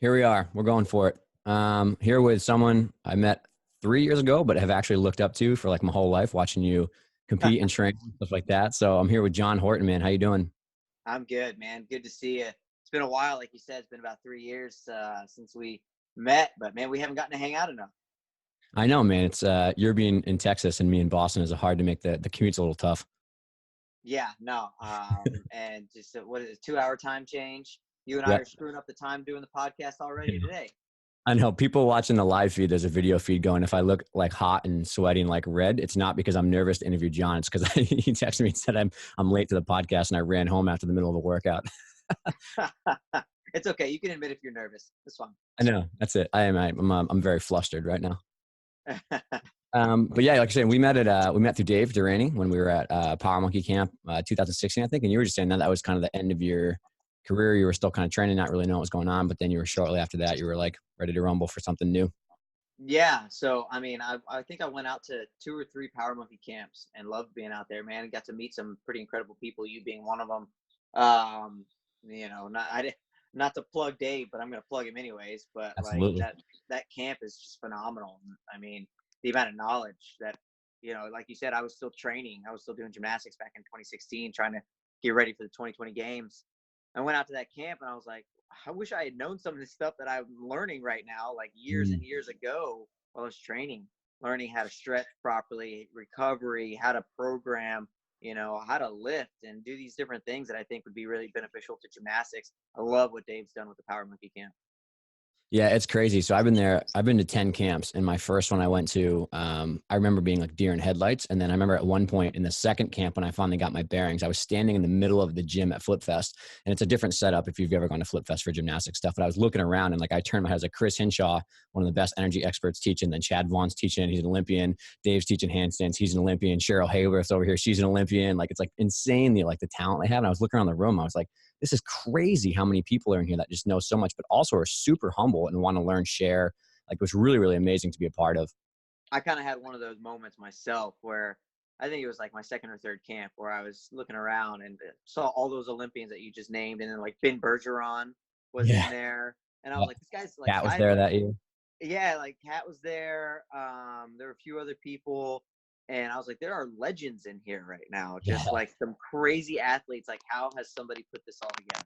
Here we are. We're going for it. Here with someone I met 3 years ago, but have actually looked up to for like my whole life, watching you compete and train, stuff like that. So I'm here with Jon Horton, man. How you doing? I'm good, man. Good to see you. It's been a while, like you said. It's been about 3 years since we met, but man, we haven't gotten to hang out enough. I know, man. It's you're being in Texas and me in Boston is hard to make the commute's a little tough. Yeah, no. And just what is it, 2 hour time change? You and I Yep. are screwing up the time doing the podcast already today. I know people watching the live feed. There's a video feed going. If I look like hot and sweaty and like red, it's not because I'm nervous to interview Jon. It's because he texted me and said I'm late to the podcast and I ran home after the middle of the workout. It's okay. You can admit if you're nervous. It's fine. I know. That's it. I'm very flustered right now. But yeah, like I said, we met through Dave Durrani when we were at Power Monkey Camp 2016, I think. And you were just saying that was kind of the end of your career. You were still kind of training, not really knowing what was going on. But then you were shortly after that, you were like ready to rumble for something new. Yeah. So, I mean, I think I went out to 2 or 3 Power Monkey camps and loved being out there, man. And got to meet some pretty incredible people, you being one of them. Not to plug Dave, but I'm going to plug him anyways. But like Absolutely. that camp is just phenomenal. I mean, the amount of knowledge that, like you said, I was still training. I was still doing gymnastics back in 2016, trying to get ready for the 2020 games. I went out to that camp and I was like, I wish I had known some of this stuff that I'm learning right now, like years and years ago while I was training, learning how to stretch properly, recovery, how to program, how to lift and do these different things that I think would be really beneficial to gymnastics. I love what Dave's done with the Power Monkey Camp. Yeah, it's crazy. So I've been there. I've been to 10 camps. And my first one I went to, I remember being like deer in headlights. And then I remember at one point in the second camp when I finally got my bearings, I was standing in the middle of the gym at Flip Fest. And it's a different setup if you've ever gone to Flip Fest for gymnastics stuff. But I was looking around and like I turned my head, I was like Chris Hinshaw, one of the best energy experts teaching. Then Chad Vaughn's teaching. He's an Olympian. Dave's teaching handstands. He's an Olympian. Cheryl Hayworth's over here. She's an Olympian. Like it's like insane the talent they have. And I was looking around the room. I was like, this is crazy how many people are in here that just know so much, but also are super humble and want to learn, share. Like it was really, really amazing to be a part of. I kind of had one of those moments myself where I think it was like my second or third camp where I was looking around and saw all those Olympians that you just named. And then like Ben Bergeron was in Yeah. there. And I Yeah. was like, this guy's like, Kat was there that year. yeah, like Kat was there. There were a few other people. And I was like, there are legends in here right now. Yeah. Just like some crazy athletes. Like, how has somebody put this all together?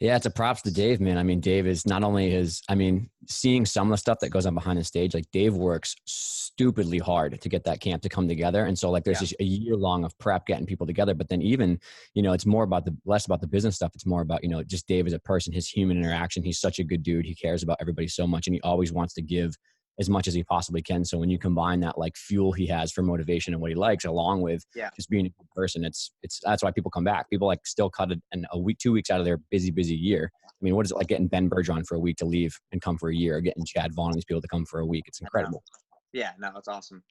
Yeah, it's a props to Dave, man. I mean, Dave is not only seeing some of the stuff that goes on behind the stage, like Dave works stupidly hard to get that camp to come together. And so like there's Yeah. just a year long of prep getting people together. But then even, it's more about less about the business stuff. It's more about, just Dave as a person, his human interaction. He's such a good dude. He cares about everybody so much. And he always wants to give as much as he possibly can. So when you combine that like fuel he has for motivation and what he likes, along with Yeah. just being a good person, it's that's why people come back. People like still cut a week, 2 weeks out of their busy year. I mean, what is it like getting Ben Bergeron for a week to leave and come for a year, or getting Chad Vaughn and these people to come for a week? It's incredible. Yeah. No, it's awesome.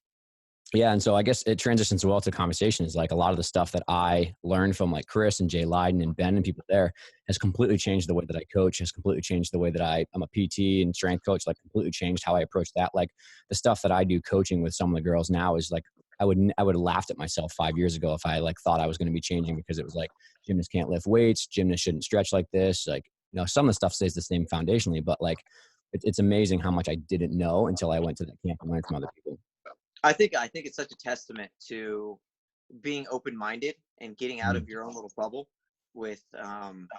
Yeah, and so I guess it transitions well to conversations. Like a lot of the stuff that I learned from like Chris and Jay Leiden and Ben and people there has completely changed the way that I coach, has completely changed the way that I'm a PT and strength coach, like completely changed how I approach that. Like the stuff that I do coaching with some of the girls now is like, I would have laughed at myself 5 years ago if I like thought I was going to be changing, because it was like gymnasts can't lift weights, gymnasts shouldn't stretch like this. Like, some of the stuff stays the same foundationally, but like it's amazing how much I didn't know until I went to that camp and learned from other people. I think it's such a testament to being open-minded and getting out of Mhm. your own little bubble with I'm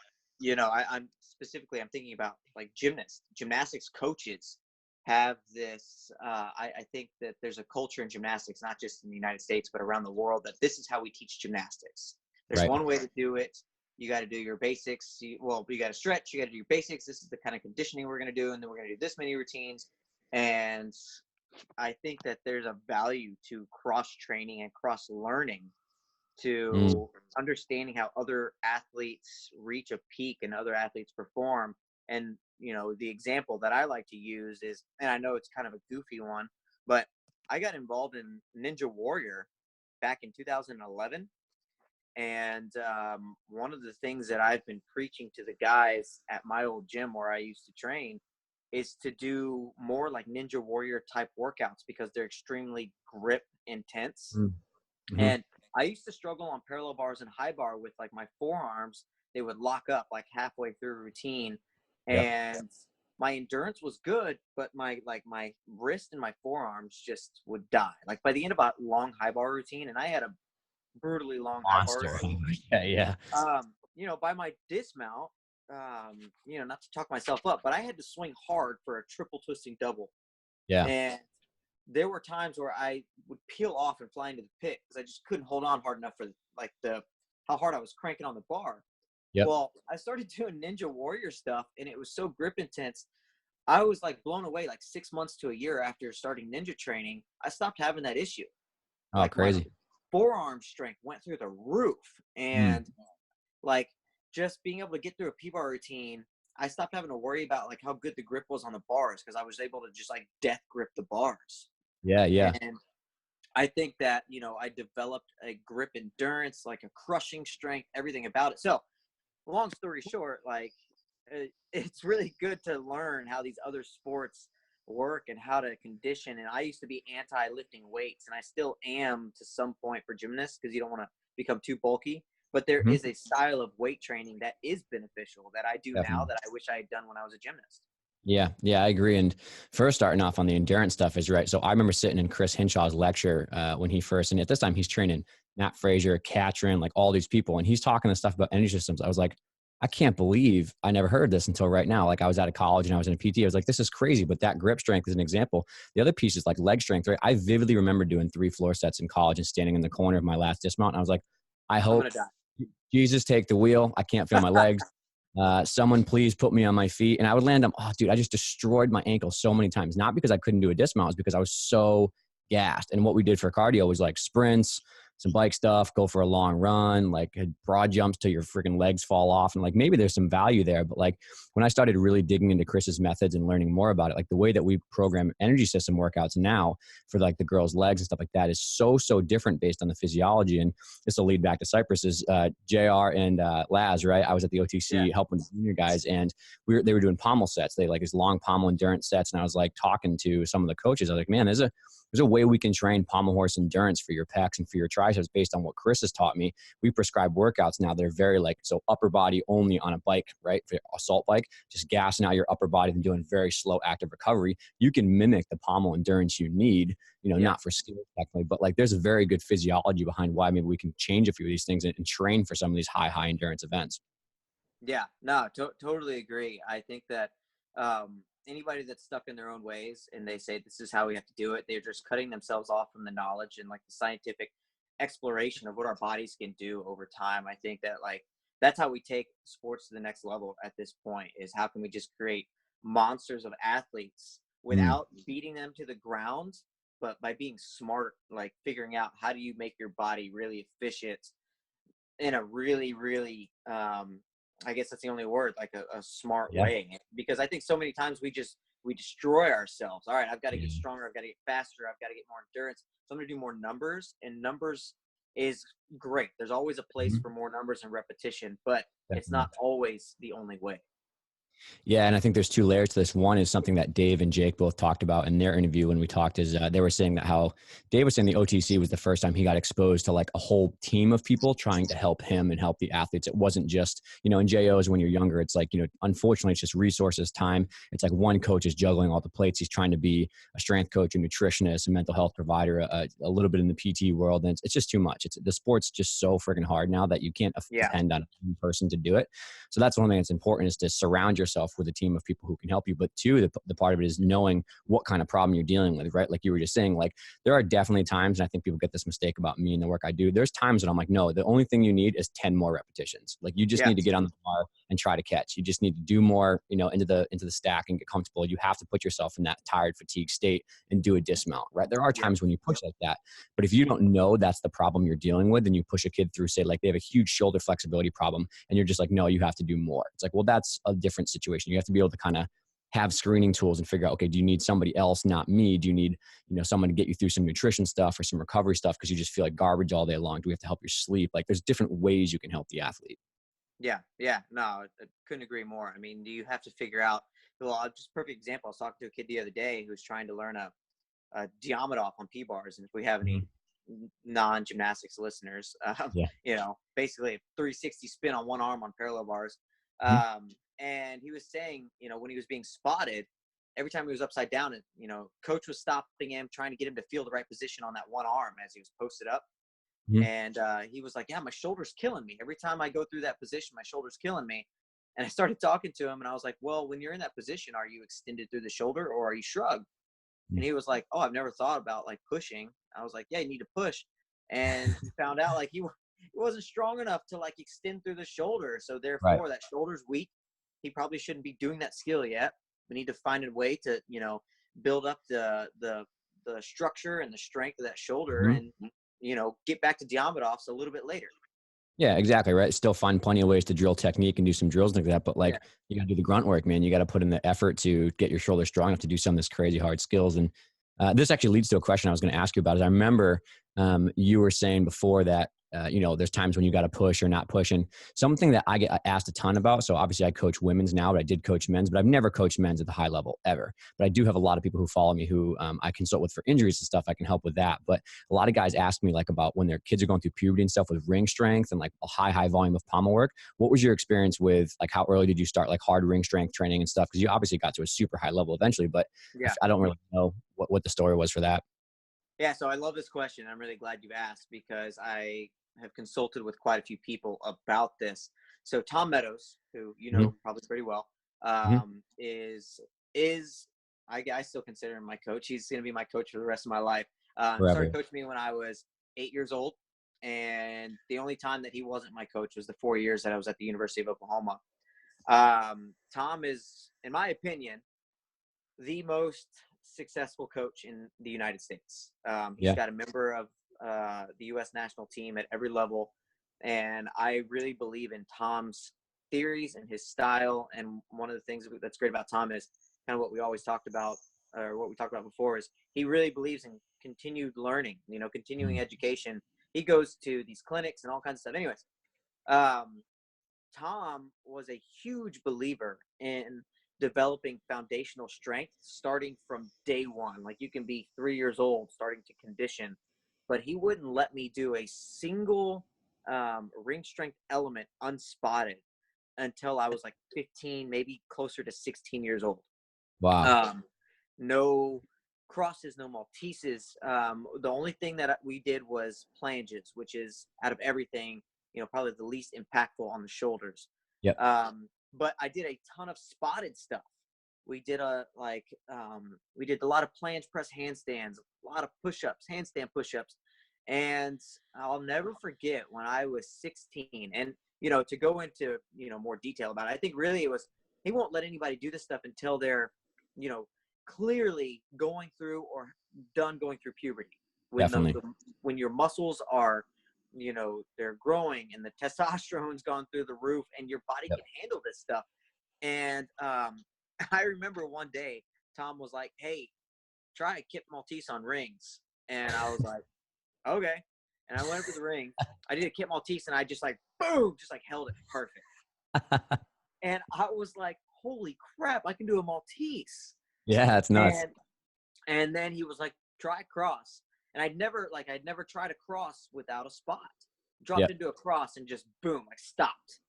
thinking about like gymnastics coaches have this I think that there's a culture in gymnastics, not just in the United States but around the world, that this is how we teach gymnastics. There's Right. one way to do it. You got to do your basics. You got to stretch, you got to do your basics. This is the kind of conditioning we're going to do, and then we're going to do this many routines. And I think that there's a value to cross training and cross learning, Mm. to understanding how other athletes reach a peak and other athletes perform. And, the example that I like to use is, and I know it's kind of a goofy one, but I got involved in Ninja Warrior back in 2011. And one of the things that I've been preaching to the guys at my old gym where I used to train is to do more like Ninja Warrior type workouts, because they're extremely grip intense. Mm-hmm. And I used to struggle on parallel bars and high bar with like my forearms. They would lock up like halfway through a routine. Yep. And my endurance was good, but my wrist and my forearms just would die. Like by the end of a long high bar routine, and I had a brutally long high bar Monster. routine. Yeah. By my dismount, not to talk myself up, but I had to swing hard for a triple twisting double. Yeah. And there were times where I would peel off and fly into the pit because I just couldn't hold on hard enough for how hard I was cranking on the bar. Yep. Well, I started doing Ninja Warrior stuff, and it was so grip intense. I was like blown away. Like 6 months to a year after starting ninja training, I stopped having that issue. Oh, Like my crazy. forearm strength went through the roof, and like just being able to get through a P-bar routine, I stopped having to worry about like how good the grip was on the bars because I was able to just like death grip the bars. Yeah. Yeah. And I think that, I developed a grip endurance, like a crushing strength, everything about it. So long story short, like it's really good to learn how these other sports work and how to condition. And I used to be anti-lifting weights, and I still am to some point for gymnasts because you don't want to become too bulky. But there is a style of weight training that is beneficial that I do now that I wish I had done when I was a gymnast. Yeah, I agree. And first, starting off on the endurance stuff is right. So I remember sitting in Chris Hinshaw's lecture when he first, and at this time he's training Matt Frazier, Katrin, like all these people, and he's talking the stuff about energy systems. I was like, I can't believe I never heard this until right now. Like I was out of college and I was in a PT. I was like, this is crazy. But that grip strength is an example. The other piece is like leg strength, right? I vividly remember doing 3 floor sets in college and standing in the corner of my last dismount. And I was like, I I'm hope gonna die. Jesus take the wheel. I can't feel my legs. Someone please put me on my feet. And I would land them. Oh, dude, I just destroyed my ankle so many times. Not because I couldn't do a dismount, it's because I was so gassed. And what we did for cardio was like sprints, some bike stuff, go for a long run, like broad jumps till your freaking legs fall off. And like, maybe there's some value there. But like when I started really digging into Chris's methods and learning more about it, like the way that we program energy system workouts now for like the girls' legs and stuff like that is so different based on the physiology. And this will lead back to Cypress's JR and Laz, right? I was at the OTC helping the junior guys, and they were doing pommel sets. They like these long pommel endurance sets. And I was like talking to some of the coaches. I was like, man, there's a way we can train pommel horse endurance for your pecs and for your triceps based on what Chris has taught me. We prescribe workouts now. They're very so upper body only on a bike, right? For assault bike, just gassing out your upper body and doing very slow active recovery. You can mimic the pommel endurance you need, not for skill technically, but like there's a very good physiology behind why maybe we can change a few of these things and train for some of these high endurance events. Yeah, no, totally agree. I think that anybody that's stuck in their own ways and they say this is how we have to do it, they're just cutting themselves off from the knowledge and like the scientific exploration of what our bodies can do over time. I think that like that's how we take sports to the next level at this point, is how can we just create monsters of athletes without beating them to the ground, but by being smart, like figuring out how do you make your body really efficient in a really I guess that's the only word, like a smart way. Because I think so many times we destroy ourselves. All right, I've got to get stronger, I've got to get faster, I've got to get more endurance, so I'm going to do more numbers. And numbers is great. There's always a place for more numbers and repetition, but it's not always the only way. Yeah, and I think there's 2 layers to this. One is something that Dave and Jake both talked about in their interview when we talked, is they were saying that how Dave was saying the OTC was the first time he got exposed to like a whole team of people trying to help him and help the athletes. It wasn't just, in JOs when you're younger, it's like, unfortunately it's just resources, time. It's like one coach is juggling all the plates. He's trying to be a strength coach, a nutritionist, a mental health provider, a little bit in the PT world. And it's just too much. The sport's just so freaking hard now that you can't depend on one person to do it. So that's one thing that's important, is to surround yourself with a team of people who can help you. But 2, the part of it is knowing what kind of problem you're dealing with, right? Like you were just saying, like there are definitely times, and I think people get this mistake about me and the work I do. There's times that I'm like, no, the only thing you need is 10 more repetitions. Like you just need to get on the bar and try to catch. You just need to do more, into the stack and get comfortable. You have to put yourself in that tired, fatigued state and do a dismount, right? There are times when you push like that, but if you don't know that's the problem you're dealing with, and you push a kid through, say like they have a huge shoulder flexibility problem, and you're just like, no, you have to do more. It's like, well, that's a different situation. You have to be able to kind of have screening tools and figure out, okay, do you need somebody else, not me? Do you need, someone to get you through some nutrition stuff or some recovery stuff because you just feel like garbage all day long? Do we have to help your sleep? Like there's different ways you can help the athlete. Yeah. No, I couldn't agree more. I mean, you have to figure out, well, just perfect example. I was talking to a kid the other day who was trying to learn a Diamond-off on P-bars. And if we have any non-gymnastics listeners, basically a 360 spin on one arm on parallel bars. And he was saying, when he was being spotted, every time he was upside down, and coach was stopping him, trying to get him to feel the right position on that one arm as he was posted up. Mhm. And he was like, yeah, my shoulder's killing me. Every time I go through that position, my shoulder's killing me. And I started talking to him, and I was like, well, when you're in that position, are you extended through the shoulder or are you shrugged? And he was like, oh, I've never thought about like pushing. I was like, yeah, you need to push. And he found out like he wasn't strong enough to like extend through the shoulder. So Right. therefore that shoulder's weak. He probably shouldn't be doing that skill yet. We need to find a way to, build up the structure and the strength of that shoulder, Mhm. and, get back to Diamondov's a little bit later. Yeah, exactly. Right. Still find plenty of ways to drill technique and do some drills like that. But Yeah. like, you got to do the grunt work, man. You got to put in the effort to get your shoulder strong enough to do some of this crazy hard skills. And this actually leads to a question I was going to ask you about. Is I remember you were saying before that, there's times when you got to push or not push. And something that I get asked a ton about. So obviously I coach women's now, but I did coach men's, but I've never coached men's at the high level ever. But I do have a lot of people who follow me who I consult with for injuries and stuff. I can help with that. But a lot of guys ask me like about when their kids are going through puberty and stuff with ring strength and like a high volume of pommel work. What was your experience with like how early did you start like hard ring strength training and stuff? Because you obviously got to a super high level eventually, but Yeah. I don't really know what the story was for that. Yeah. So I love this question. I'm really glad you asked, because I have consulted with quite a few people about this. So Tom Meadows, who Mm-hmm. probably pretty well, Mm-hmm. is I still consider him my coach. He's going to be my coach for the rest of my life. Started Forever. coaching me when I was 8 years old, and the only time that he wasn't my coach was the 4 years that I was at the University of Oklahoma. Tom is, in my opinion, the most successful coach in the United States. He's Yeah. got a member of the U.S. national team at every level, and I really believe in Tom's theories and his style. And one of the things that's great about Tom is kind of what we always talked about, or what we talked about before, is he really believes in continued learning, continuing education. He goes to these clinics and all kinds of stuff. Anyways, um, Tom was a huge believer in developing foundational strength starting from day one. Like, you can be 3 years old starting to condition, but he wouldn't let me do a single ring strength element unspotted until I was like 15, maybe closer to 16 years old. Wow. No crosses, no Malteses. The only thing that we did was planges, which is, out of everything, probably the least impactful on the shoulders. Yep. But I did a ton of spotted stuff. We did a lot of planche press handstands, a lot of push-ups, handstand push-ups. And I'll never forget when I was 16, and, to go into, more detail about it, I think really it was, he won't let anybody do this stuff until they're, clearly going through or done going through puberty. When Definitely. when your muscles are, they're growing and the testosterone's gone through the roof and your body Yep. can handle this stuff. And I remember one day Tom was like, hey, try a Kip Maltese on rings. And I was like, okay. And I went up to the ring. I did a Kip Maltese and I just like, boom, just like held it perfect. And I was like, holy crap, I can do a Maltese. Yeah, it's nuts. And then he was like, try cross. And I'd never tried a cross without a spot. Dropped Yep. into a cross and just boom, I stopped.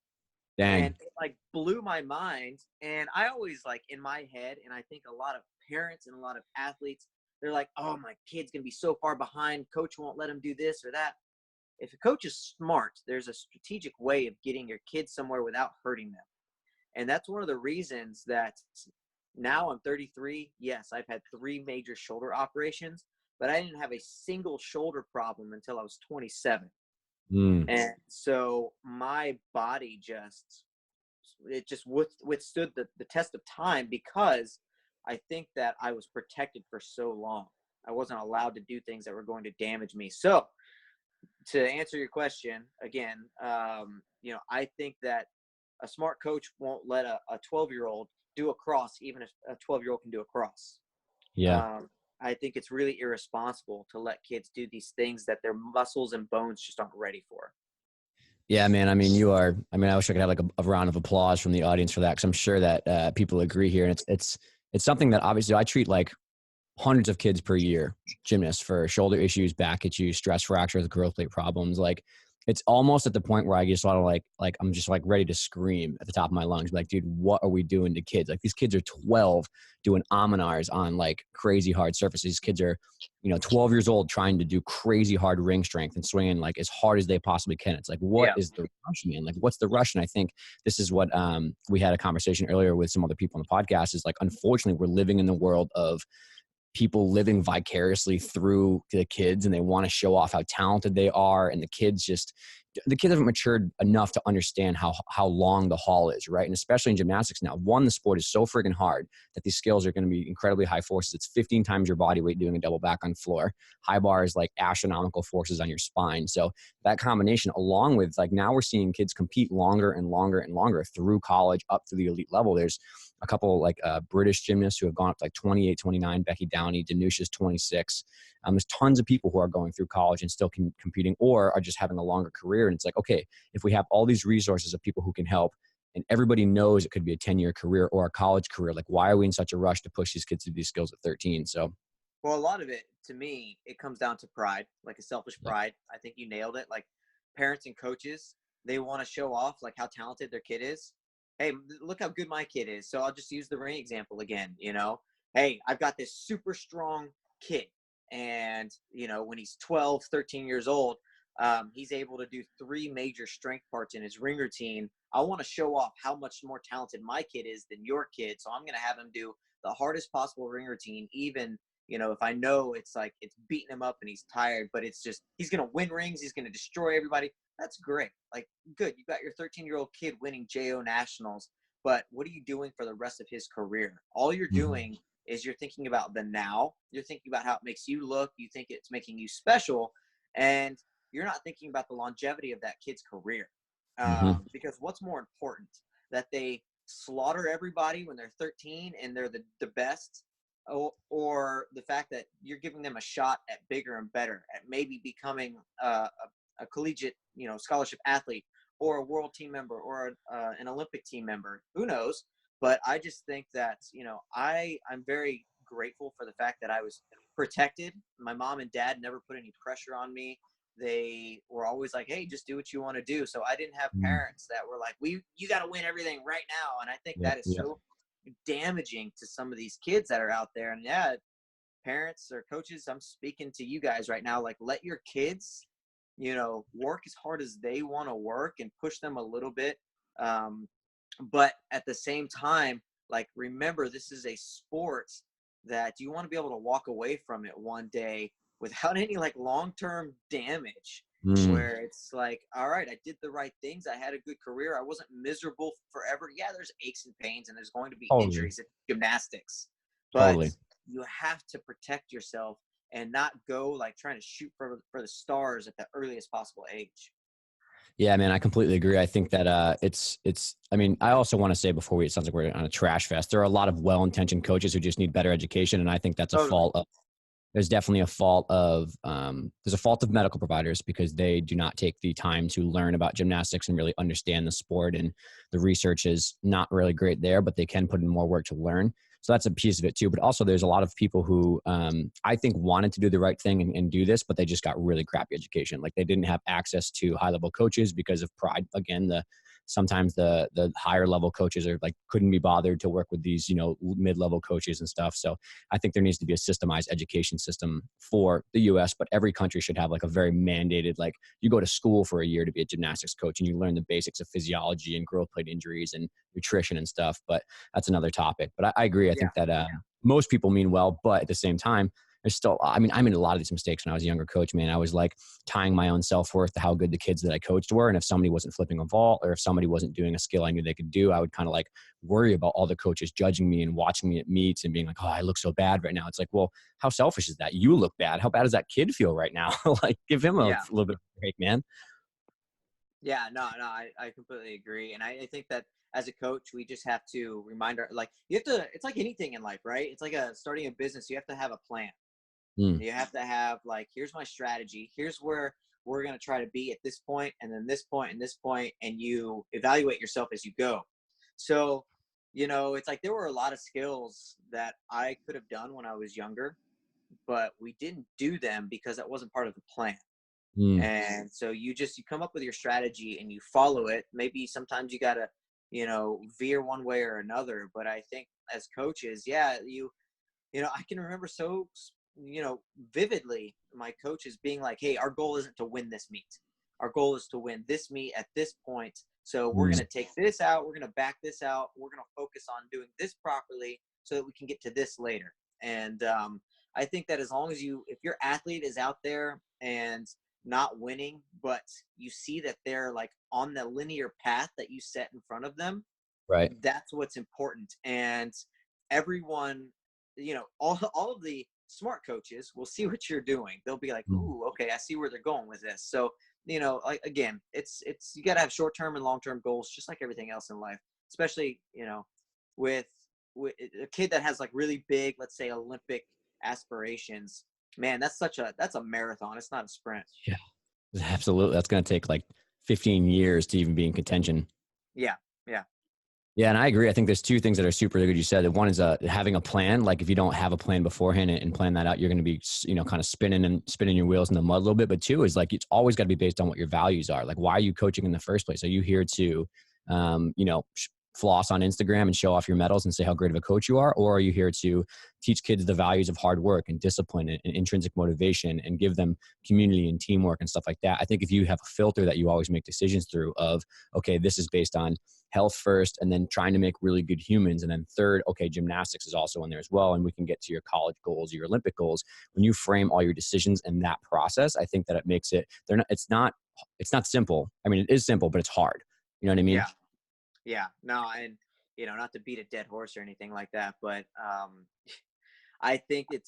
Dang. And it like blew my mind. And I always, like, in my head, and I think a lot of parents and a lot of athletes, they're like, oh, my kid's gonna be so far behind, coach won't let him do this or that. If a coach is smart, there's a strategic way of getting your kids somewhere without hurting them. And that's one of the reasons that now I'm 33. Yes, I've had 3 major shoulder operations, but I didn't have a single shoulder problem until I was 27. And so my body just withstood the test of time, because I think that I was protected for so long. I wasn't allowed to do things that were going to damage me. So to answer your question again, I think that a smart coach won't let a 12-year-old do a cross, even if a 12-year-old can do a cross. Yeah. I think it's really irresponsible to let kids do these things that their muscles and bones just aren't ready for. Yeah, man. I mean, I wish I could have like a round of applause from the audience for that, because I'm sure that people agree here. And it's something that obviously I treat like hundreds of kids per year, gymnasts, for shoulder issues, back issues, stress fractures, growth plate problems. Like, it's almost at the point where I just want to I'm just like ready to scream at the top of my lungs. Like, dude, what are we doing to kids? Like these kids are 12 doing Aminars on like crazy hard surfaces. These kids are, 12 years old trying to do crazy hard ring strength and swinging like as hard as they possibly can. It's like, what Yeah. is the rush, man? Like, what's the rush? And I think this is what we had a conversation earlier with some other people on the podcast is like, unfortunately, we're living in the world of people living vicariously through the kids and they want to show off how talented they are. And the kids haven't matured enough to understand how long the haul is, right? And especially in gymnastics now, the sport is so friggin' hard that these skills are going to be incredibly high forces. It's 15 times your body weight doing a double back on floor. High bar is like astronomical forces on your spine. So that combination, along with like now we're seeing kids compete longer and longer and longer through college up to the elite level. There's a couple like British gymnasts who have gone up to like 28, 29, Becky Downey, Danusha's 26. There's tons of people who are going through college and still competing or are just having a longer career. And it's like, okay, if we have all these resources of people who can help and everybody knows it could be a 10-year career or a college career, like why are we in such a rush to push these kids to these skills at 13? So, Well, a lot of it, to me, it comes down to pride, like a selfish pride. I think you nailed it. Like parents and coaches, they want to show off like how talented their kid is. Hey, look how good my kid is. So I'll just use the ring example again, Hey, I've got this super strong kid. And, when he's 12, 13 years old, he's able to do 3 major strength parts in his ring routine. I want to show off how much more talented my kid is than your kid. So I'm going to have him do the hardest possible ring routine, even if I know it's like it's beating him up and he's tired, but it's just he's gonna win rings, he's gonna destroy everybody. That's great. Like, good, you got your 13-year-old kid winning JO nationals, but what are you doing for the rest of his career? All you're doing is you're thinking about the now. You're thinking about how it makes you look. You think it's making you special, and you're not thinking about the longevity of that kid's career. mm-hmm. Because what's more important, that they slaughter everybody when they're 13 and they're the best, or the fact that you're giving them a shot at bigger and better, at maybe becoming a collegiate, scholarship athlete, or a world team member, or an Olympic team member. Who knows? But I just think that, I'm very grateful for the fact that I was protected. My mom and dad never put any pressure on me. They were always like, hey, just do what you want to do. So I didn't have parents that were like, you got to win everything right now. And I think that is so damaging to some of these kids that are out there. And yeah, parents or coaches, I'm speaking to you guys right now, like let your kids, work as hard as they want to work and push them a little bit. But at the same time, like, remember, this is a sport that you want to be able to walk away from it one day without any like long-term damage, where it's like, all right, I did the right things. I had a good career. I wasn't miserable forever. Yeah, there's aches and pains and there's going to be Totally. injuries in gymnastics, but Totally. you have to protect yourself and not go like trying to shoot for the stars at the earliest possible age. Yeah, man, I completely agree. I think that I mean, I also want to say before it sounds like we're on a trash fest. There are a lot of well-intentioned coaches who just need better education. And I think that's a Totally. fault of, there's definitely a fault of, there's a fault of medical providers because they do not take the time to learn about gymnastics and really understand the sport. And the research is not really great there, but they can put in more work to learn. So that's a piece of it too. But also there's a lot of people who I think wanted to do the right thing and do this, but they just got really crappy education. Like they didn't have access to high level coaches because of pride. Again, sometimes the higher level coaches are like couldn't be bothered to work with these, mid-level coaches and stuff. So I think there needs to be a systemized education system for the US, but every country should have like a very mandated, like you go to school for a year to be a gymnastics coach and you learn the basics of physiology and growth plate injuries and nutrition and stuff. But that's another topic. But I agree. I Yeah. think that most people mean well, but at the same time, there's still, I mean, I made a lot of these mistakes when I was a younger coach, man. I was like tying my own self-worth to how good the kids that I coached were. And if somebody wasn't flipping a vault or if somebody wasn't doing a skill I knew they could do, I would kind of like worry about all the coaches judging me and watching me at meets and being like, oh, I look so bad right now. It's like, well, how selfish is that? You look bad. How bad does that kid feel right now? Like give him a Yeah. little bit of a break, man. Yeah, no, I completely agree. And I think that as a coach, we just have to remind like, you have to, it's like anything in life, right? It's like starting a business. You have to have a plan. Mm. You have to have like, here's my strategy. Here's where we're going to try to be at this point, and then this point and this point, and you evaluate yourself as you go. So, it's like there were a lot of skills that I could have done when I was younger, but we didn't do them because that wasn't part of the plan. Mm, And so you come up with your strategy and you follow it. Maybe sometimes you gotta, veer one way or another. But I think as coaches, yeah, I can remember so, vividly my coaches being like, "Hey, our goal isn't to win this meet. Our goal is to win this meet at this point. So we're mm, going to take this out. We're going to back this out. We're going to focus on doing this properly so that we can get to this later." And I think that as long as if your athlete is out there and not winning, but you see that they're like on the linear path that you set in front of them, right. that's what's important. And everyone, all of the smart coaches will see what you're doing. They'll be like, Mm, "Ooh, okay, I see where they're going with this." So, like, again, it's you got to have short-term and long-term goals, just like everything else in life. Especially, with a kid that has like really big, let's say, Olympic aspirations. Man, that's a marathon. It's not a sprint. yeah, absolutely. That's going to take like 15 years to even be in contention. Yeah, yeah, Yeah, and I agree. I think there's two things that are super good. You said one is having a plan. Like if you don't have a plan beforehand and plan that out, you're going to be, kind of spinning your wheels in the mud a little bit. But two is like it's always got to be based on what your values are. Like why are you coaching in the first place? Are you here to, floss on Instagram and show off your medals and say how great of a coach you are, or are you here to teach kids the values of hard work and discipline and intrinsic motivation and give them community and teamwork and stuff like that? I think if you have a filter that you always make decisions through of, okay, this is based on health first and then trying to make really good humans, and then third, okay, gymnastics is also in there as well, and we can get to your college goals, your Olympic goals. When you frame all your decisions in that process, I think that it makes it, it's not simple. I mean, it is simple, but it's hard. You know what I mean? yeah, yeah. No, and not to beat a dead horse or anything like that, but I think it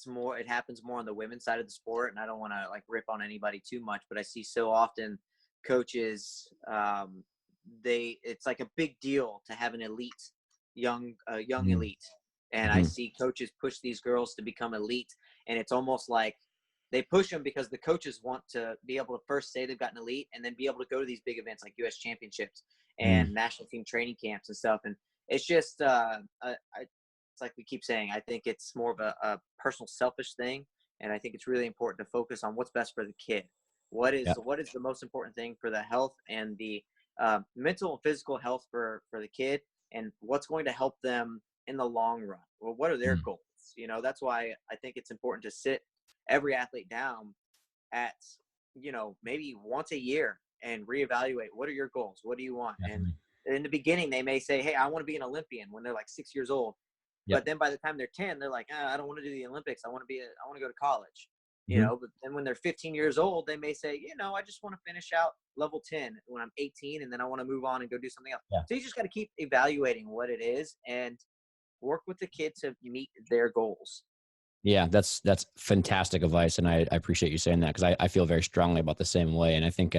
happens more on the women's side of the sport, and I don't want to like rip on anybody too much, but I see so often coaches, it's like a big deal to have an elite, young Mm-hmm. elite. And I Mm-hmm. see coaches push these girls to become elite, and it's almost like they push them because the coaches want to be able to first say they've gotten elite and then be able to go to these big events like US championships Mm-hmm. and national team training camps and stuff. And it's just, it's like we keep saying, I think it's more of a personal selfish thing. And I think it's really important to focus on what's best for the kid. Yeah. What is the most important thing for the health and the mental and physical health for the kid, and what's going to help them in the long run? Well, what are their Mm. goals? That's why I think it's important to sit every athlete down at, maybe once a year and reevaluate, what are your goals? What do you want? And Definitely. in the beginning, they may say, "Hey, I want to be an Olympian," when they're like 6 years old. Yep. But then by the time they're 10, they're like, "I don't want to do the Olympics. I want to go to college." Mm-hmm. But then when they're 15 years old, they may say, "I just want to finish out level 10 when I'm 18, and then I want to move on and go do something else." Yeah. So you just got to keep evaluating what it is and work with the kid to meet their goals. Yeah, that's fantastic advice, and I appreciate you saying that because I feel very strongly about the same way, and I think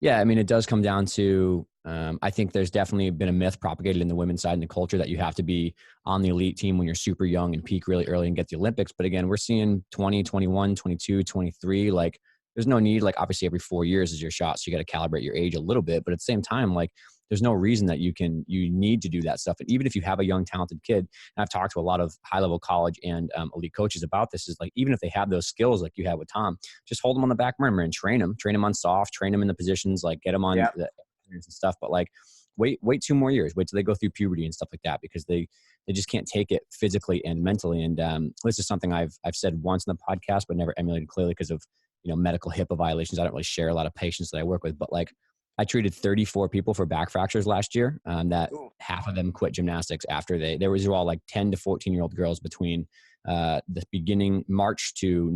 yeah, I mean, it does come down to, I think there's definitely been a myth propagated in the women's side and the culture that you have to be on the elite team when you're super young and peak really early and get the Olympics. But again, we're seeing 20, 21, 22, 23. Like, there's no need. Like, obviously, every 4 years is your shot. So you got to calibrate your age a little bit. But at the same time, like, there's no reason that you need to do that stuff. And even if you have a young, talented kid, and I've talked to a lot of high level college and elite coaches about this, is like, even if they have those skills like you had with Tom, just hold them on the back burner and train them on soft, train them in the positions, like get them on Yep. the and stuff. But like, wait 2 more years, wait till they go through puberty and stuff like that, because they just can't take it physically and mentally. And this is something I've said once in the podcast, but never emulated clearly because of, medical HIPAA violations. I don't really share a lot of patients that I work with, but like, I treated 34 people for back fractures last year. That Cool. half of them quit gymnastics after there was all like 10 to 14-year-old girls between the beginning March to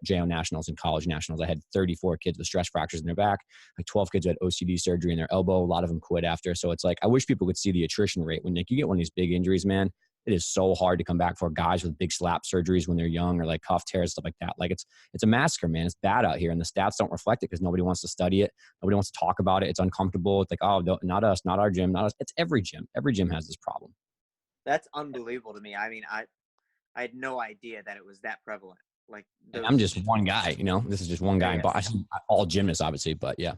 JO nationals and college nationals. I had 34 kids with stress fractures in their back, like 12 kids who had OCD surgery in their elbow. A lot of them quit after. So it's like, I wish people could see the attrition rate when like you get one of these big injuries, man. It is so hard to come back for guys with big slap surgeries when they're young, or like cuff tears, stuff like that. Like it's a massacre, man. It's bad out here, and the stats don't reflect it because nobody wants to study it. Nobody wants to talk about it. It's uncomfortable. It's like, oh, no, not us, not our gym, not us. It's every gym. Every gym has this problem. That's unbelievable to me. I mean, I had no idea that it was that prevalent. Like And I'm those. just one guy, this is just one guy. Yeah, But all gymnasts, obviously. But yeah,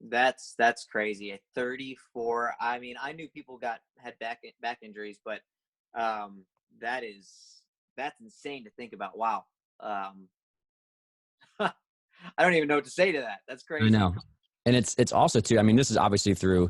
that's crazy. At 34, I mean, I knew people had back injuries, but um, that's insane to think about. Wow. Um, I don't even know what to say to that. That's I crazy. know. And it's also too, I mean, this is obviously through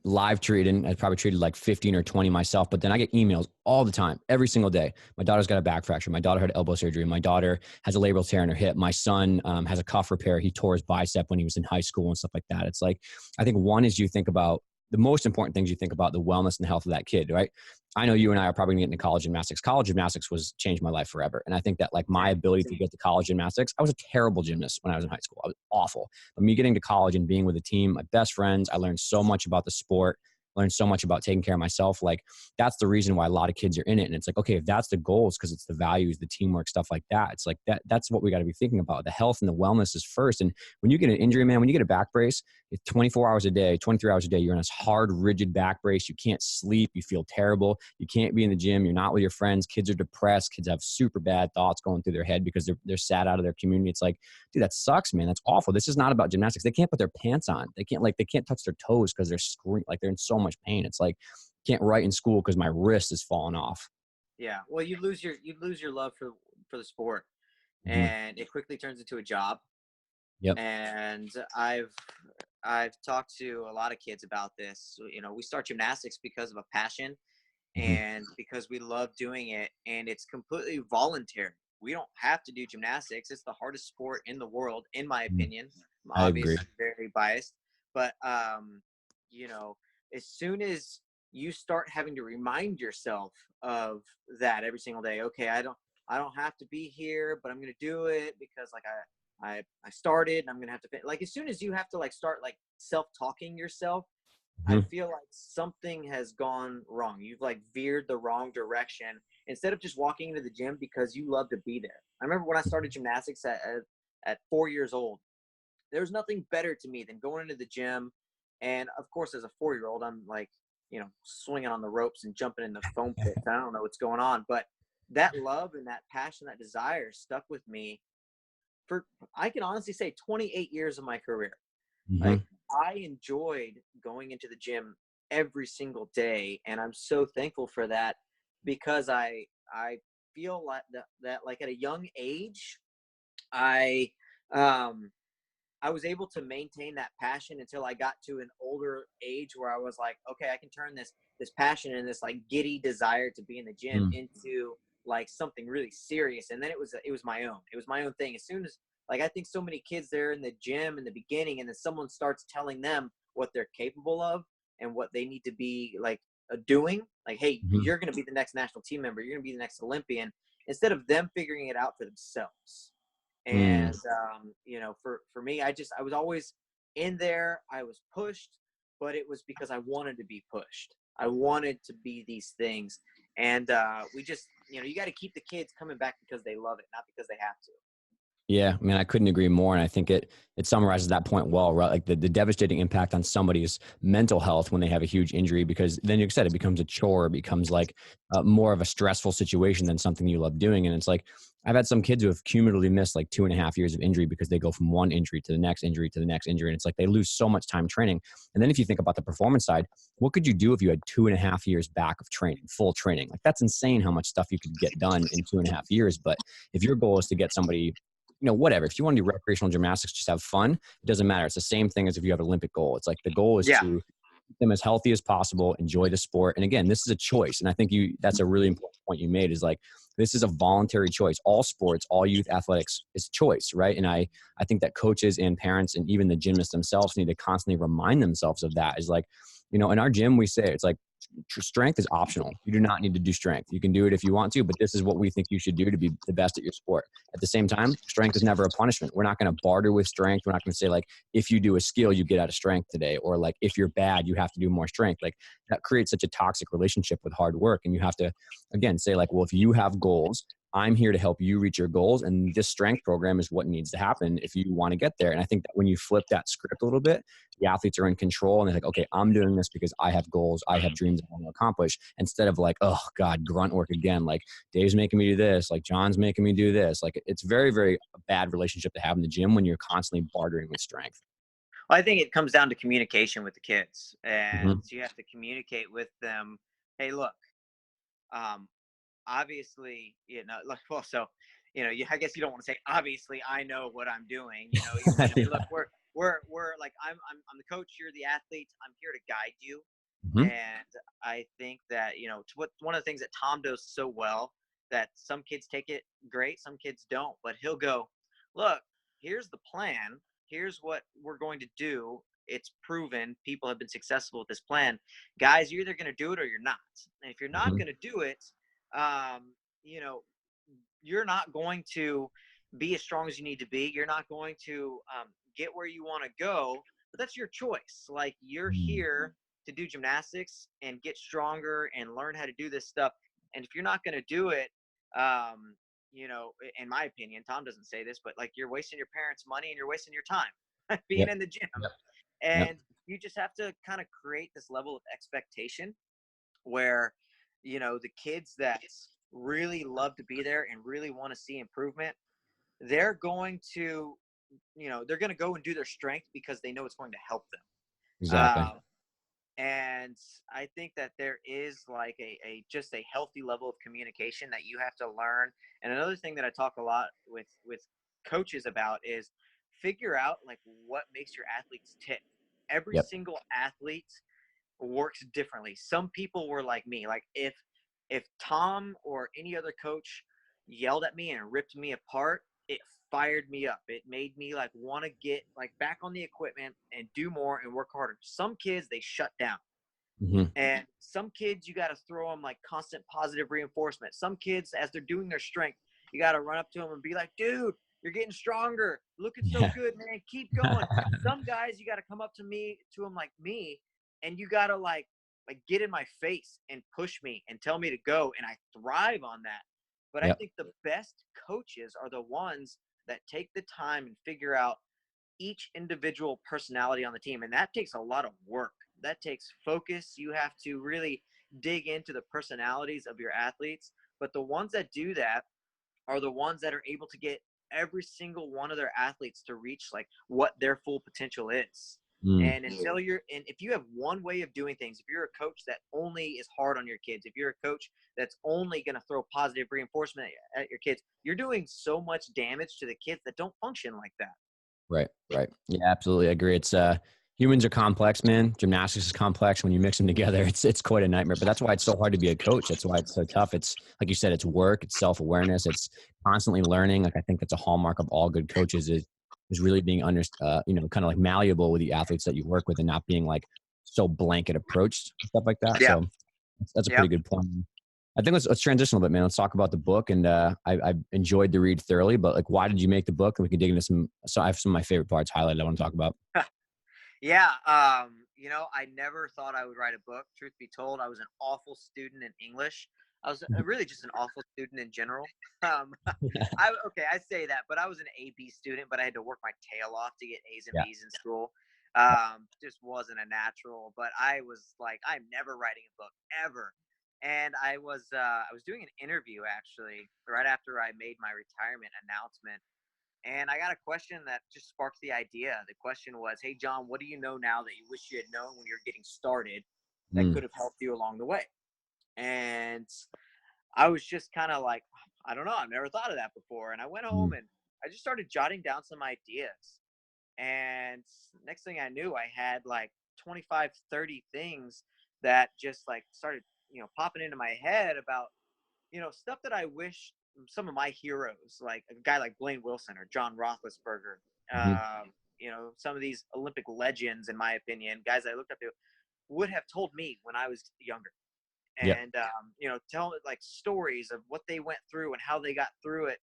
live treating. I probably treated like 15 or 20 myself, but then I get emails all the time, every single day. My daughter's got a back fracture. My daughter had elbow surgery. My daughter has a labral tear in her hip. My son has a cuff repair. He tore his bicep when he was in high school and stuff like that. It's like, I think one is you think about the most important things, you think about the wellness and the health of that kid, right? I know you and I are probably going to get into college gymnastics. College gymnastics was changed my life forever. And I think that like my ability to get to college gymnastics, I was a terrible gymnast when I was in high school. I was awful. But me getting to college and being with a team, my best friends, I learned so much about the sport, learned so much about taking care of myself. Like that's the reason why a lot of kids are in it. And it's like, okay, if that's the goals, because it's the values, the teamwork, stuff like that. It's like that's what we got to be thinking about. The health and the wellness is first. And when you get an injury, man, when you get a back brace, it's 24 hours a day, 23 hours a day, you're in this hard, rigid back brace. You can't sleep. You feel terrible. You can't be in the gym. You're not with your friends. Kids are depressed. Kids have super bad thoughts going through their head because they're sad out of their community. It's like, dude, that sucks, man. That's awful. This is not about gymnastics. They can't put their pants on. They can't touch their toes because they're in so much pain. It's like, can't write in school because my wrist is falling off. Yeah. Well, you lose your love for the sport, Mm-hmm. and it quickly turns into a job. Yep. And I've talked to a lot of kids about this. You know, we start gymnastics because of a passion Mm-hmm. and because we love doing it, and it's completely voluntary. We don't have to do gymnastics. It's the hardest sport in the world, in my Mm-hmm. opinion. I'm I agree. obviously very biased, but you know, as soon as you start having to remind yourself of that every single day, okay, I don't have to be here, but I'm gonna do it because like I started and I'm gonna have to like as soon as you have to like start like self-talking yourself, I Mm-hmm. feel like something has gone wrong. You've like veered the wrong direction instead of just walking into the gym because you love to be there. I remember when I started gymnastics at 4 years old, there's nothing better to me than going into the gym. And of course, as a 4 year old, I'm like, you know, swinging on the ropes and jumping in the foam pits. I don't know what's going on, but that love and that passion, that desire stuck with me for, I can honestly say, 28 years of my career. Mm-hmm. Like I enjoyed going into the gym every single day, and I'm so thankful for that because I feel like that like at a young age, I um I was able to maintain that passion until I got to an older age where I was like, okay, I can turn this passion and this like giddy desire to be in the gym into like something really serious. And then it was my own. It was my own thing. As soon as like I think so many kids they're in the gym in the beginning, and then someone starts telling them what they're capable of and what they need to be like doing. Like, hey, Mm-hmm. you're going to be the next national team member. You're going to be the next Olympian. Instead of them figuring it out for themselves. Mm-hmm. And you know, for me, I was always in there. I was pushed, but it was because I wanted to be pushed. I wanted to be these things, and we just, you know, you got to keep the kids coming back because they love it, not because they have to. Yeah, I mean, I couldn't agree more. And I think it summarizes that point well, right? Like the devastating impact on somebody's mental health when they have a huge injury, because then you said it becomes a chore, it becomes like more of a stressful situation than something you love doing. And it's like, I've had some kids who have cumulatively missed like 2.5 years of injury because they go from one injury to the next injury to the next injury. And it's like they lose so much time training. And then if you think about the performance side, what could you do if you had 2.5 years back of training, full training? Like that's insane how much stuff you could get done in 2.5 years. But if your goal is to get somebody, whatever. If you want to do recreational gymnastics, just have fun. It doesn't matter. It's the same thing as if you have an Olympic goal. It's like the goal is Yeah. to keep them as healthy as possible, enjoy the sport. And again, this is a choice. And I think that's a really important point you made is like, this is a voluntary choice. All sports, all youth athletics is choice, right? And I think that coaches and parents and even the gymnasts themselves need to constantly remind themselves of that. Is like, in our gym, we say it's like strength is optional. You do not need to do strength. You can do it if you want to, but this is what we think you should do to be the best at your sport. At the same time, strength is never a punishment. We're not going to barter with strength. We're not going to say like, if you do a skill, you get out of strength today, or like, if you're bad, you have to do more strength. Like that creates such a toxic relationship with hard work. And you have to, again, say like, well, if you have goals, I'm here to help you reach your goals. And this strength program is what needs to happen if you want to get there. And I think that when you flip that script a little bit, the athletes are in control and they're like, okay, I'm doing this because I have goals. I have dreams I want to accomplish, instead of like, oh God, grunt work again. Like Dave's making me do this. Like John's making me do this. Like it's very, very bad relationship to have in the gym when you're constantly bartering with strength. Well, I think it comes down to communication with the kids, and Mm-hmm. you have to communicate with them. Hey, look, um, obviously, you know, like, well, so, I guess you don't want to say, obviously I know what I'm doing. Look, Yeah. we're like, I'm the coach, you're the athlete. I'm here to guide you. Hmm. And I think that, one of the things that Tom does so well, that some kids take it great, some kids don't, but he'll go, look, here's the plan. Here's what we're going to do. It's proven people have been successful with this plan. Guys, you're either going to do it or you're not. And if you're not Hmm. going to do it, you know, you're not going to be as strong as you need to be. You're not going to get where you want to go, but that's your choice. Like, you're here to do gymnastics and get stronger and learn how to do this stuff. And if you're not going to do it, in my opinion, Tom doesn't say this, but like, you're wasting your parents' money and you're wasting your time being Yep. in the gym. Yep. Yep. And you just have to kind of create this level of expectation where, the kids that really love to be there and really want to see improvement, they're going to, they're going to go and do their strength because they know it's going to help them. Exactly. And I think that there is like a just a healthy level of communication that you have to learn. And another thing that I talk a lot with coaches about is figure out like what makes your athletes tick. Every Yep. single athlete works differently. Some people were like me. Like, if Tom or any other coach yelled at me and ripped me apart, it fired me up. It made me like want to get like back on the equipment and do more and work harder. Some kids, they shut down. Hmm. And some kids, you got to throw them like constant positive reinforcement. Some kids, as they're doing their strength, you got to run up to them and be like, dude, you're getting stronger. Looking so Yeah. good, man. Keep going. Some guys, you got to come up to them like me, and you got to like get in my face and push me and tell me to go. And I thrive on that. But I Yep. think the best coaches are the ones that take the time and figure out each individual personality on the team. And that takes a lot of work. That takes focus. You have to really dig into the personalities of your athletes. But the ones that do that are the ones that are able to get every single one of their athletes to reach like what their full potential is. Mm. And and if you have one way of doing things, if you're a coach that only is hard on your kids, if you're a coach that's only going to throw positive reinforcement at your kids, you're doing so much damage to the kids that don't function like that. Right. Right. Yeah, absolutely. I agree. It's humans are complex, man. Gymnastics is complex. When you mix them together, it's quite a nightmare. But that's why it's so hard to be a coach. That's why it's so tough. It's like you said, it's work, it's self-awareness, it's constantly learning. Like I think that's a hallmark of all good coaches is really being kind of like malleable with the athletes that you work with and not being like so blanket approached and stuff like that. Yeah. So that's a Yeah. pretty good point. I think let's transition a little bit, man. Let's talk about the book. And I enjoyed the read thoroughly, but like, why did you make the book? And we can dig into some. So I have some of my favorite parts highlighted. I want to talk about. Yeah. I never thought I would write a book. Truth be told, I was an awful student in English. I was really just an awful student in general. Um, I say that, but I was an A/B student, but I had to work my tail off to get A's and Yeah. B's in school. Just wasn't a natural, but I was like, I'm never writing a book ever. And I was doing an interview actually right after I made my retirement announcement, and I got a question that just sparked the idea. The question was, hey, John, what do you know now that you wish you had known when you were getting started that Mm, could have helped you along the way? And I was just kind of like, I don't know. I've never thought of that before. And I went home mm, and I just started jotting down some ideas. And next thing I knew, I had like 25, 30 things that just like started, popping into my head about, stuff that I wish some of my heroes, like a guy like Blaine Wilson or John Roethlisberger, mhm. some of these Olympic legends, in my opinion, guys I looked up to, would have told me when I was younger. Yep. And, tell like stories of what they went through and how they got through it.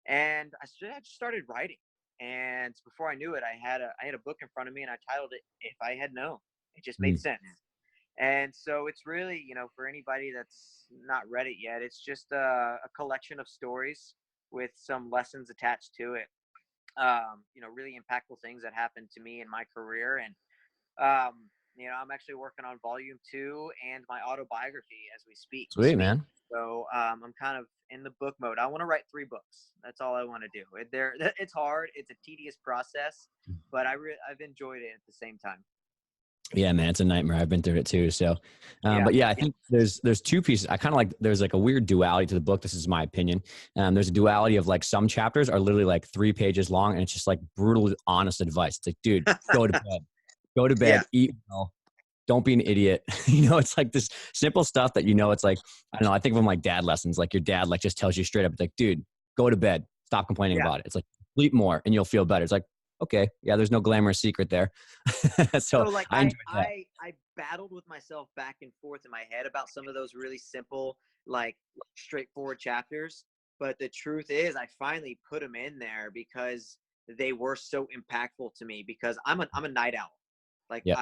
And I just started writing. And before I knew it, I had a book in front of me and I titled it If I Had Known. It just made Mm, sense. And so it's really, for anybody that's not read it yet, it's just a collection of stories with some lessons attached to it. Really impactful things that happened to me in my career. And, I'm actually working on volume 2 and my autobiography as we speak. sweet, man. So I'm kind of in the book mode. I want to write 3 books. That's all I want to do. It's hard. It's a tedious process, but I've enjoyed it at the same time. Yeah, man, it's a nightmare. I've been through it too. So, Yeah. but yeah, I think there's two pieces. I kind of like there's like a weird duality to the book. This is my opinion. There's a duality of like some chapters are literally like 3 pages long, and it's just like brutal, honest advice. It's like, dude, go to Yeah. bed, eat well, don't be an idiot. It's like this simple stuff that it's like I don't know. I think of them like dad lessons. Like your dad like just tells you straight up, it's like, dude, go to bed, stop complaining Yeah. about it. It's like sleep more and you'll feel better. It's like, okay, yeah, there's no glamorous secret there. So So like I enjoy that. I battled with myself back and forth in my head about some of those really simple, like straightforward chapters. But the truth is I finally put them in there because they were so impactful to me because I'm a night owl. Like Yep.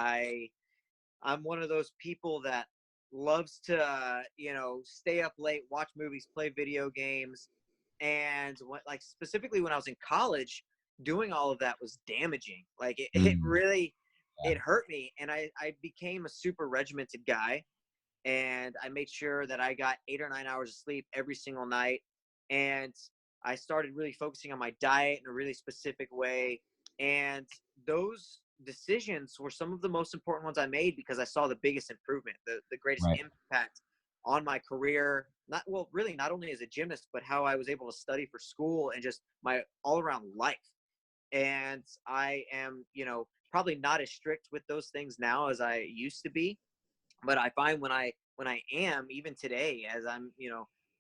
I'm one of those people that loves to, stay up late, watch movies, play video games. And like specifically when I was in college, doing all of that was damaging. Like it Mm, really, yeah. it hurt me. And I became a super regimented guy. And I made sure that I got 8 or 9 hours of sleep every single night. And I started really focusing on my diet in a really specific way. And those decisions were some of the most important ones I made because I saw the biggest improvement, the greatest Right. impact on my career. Really not only as a gymnast, but how I was able to study for school and just my all around life. And I am, probably not as strict with those things now as I used to be, but I find when I am even today, as I'm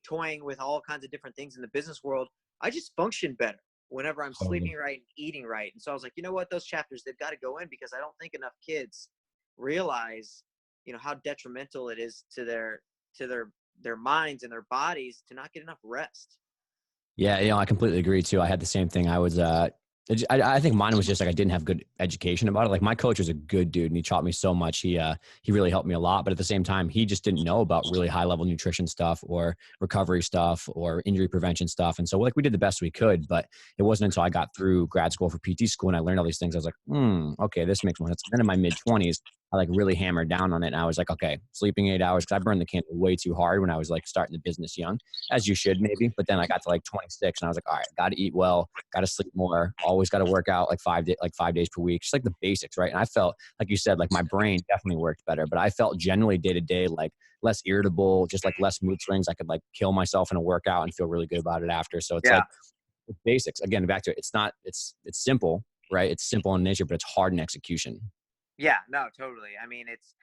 toying with all kinds of different things in the business world, I just function better whenever I'm Totally. sleeping right and eating right. And so I was like, you know what, those chapters, they've got to go in because I don't think enough kids realize how detrimental it is to their minds and their bodies to not get enough rest. Yeah, I completely agree too. I had the same thing. I think mine was just like I didn't have good education about it. Like my coach was a good dude and he taught me so much. He really helped me a lot. But at the same time, he just didn't know about really high level nutrition stuff or recovery stuff or injury prevention stuff. And so like we did the best we could, but it wasn't until I got through grad school for PT school and I learned all these things. I was like, okay, this makes more sense. And then in my mid 20s, I like really hammered down on it. And I was like, okay, sleeping 8 hours because I burned the candle way too hard when I was like starting the business young, as you should maybe. But then I got to like 26 and I was like, all right, got to eat well, got to sleep more, always got to work out like 5 days per week, just like the basics, right? And I felt, like you said, like my brain definitely worked better, but I felt generally day to day like less irritable, just like less mood swings. I could like kill myself in a workout and feel really good about it after. So it's Yeah. like it's basics. Again, back to it. It's simple, right? It's simple in nature, but it's hard in execution. Yeah, no, totally. I mean, it's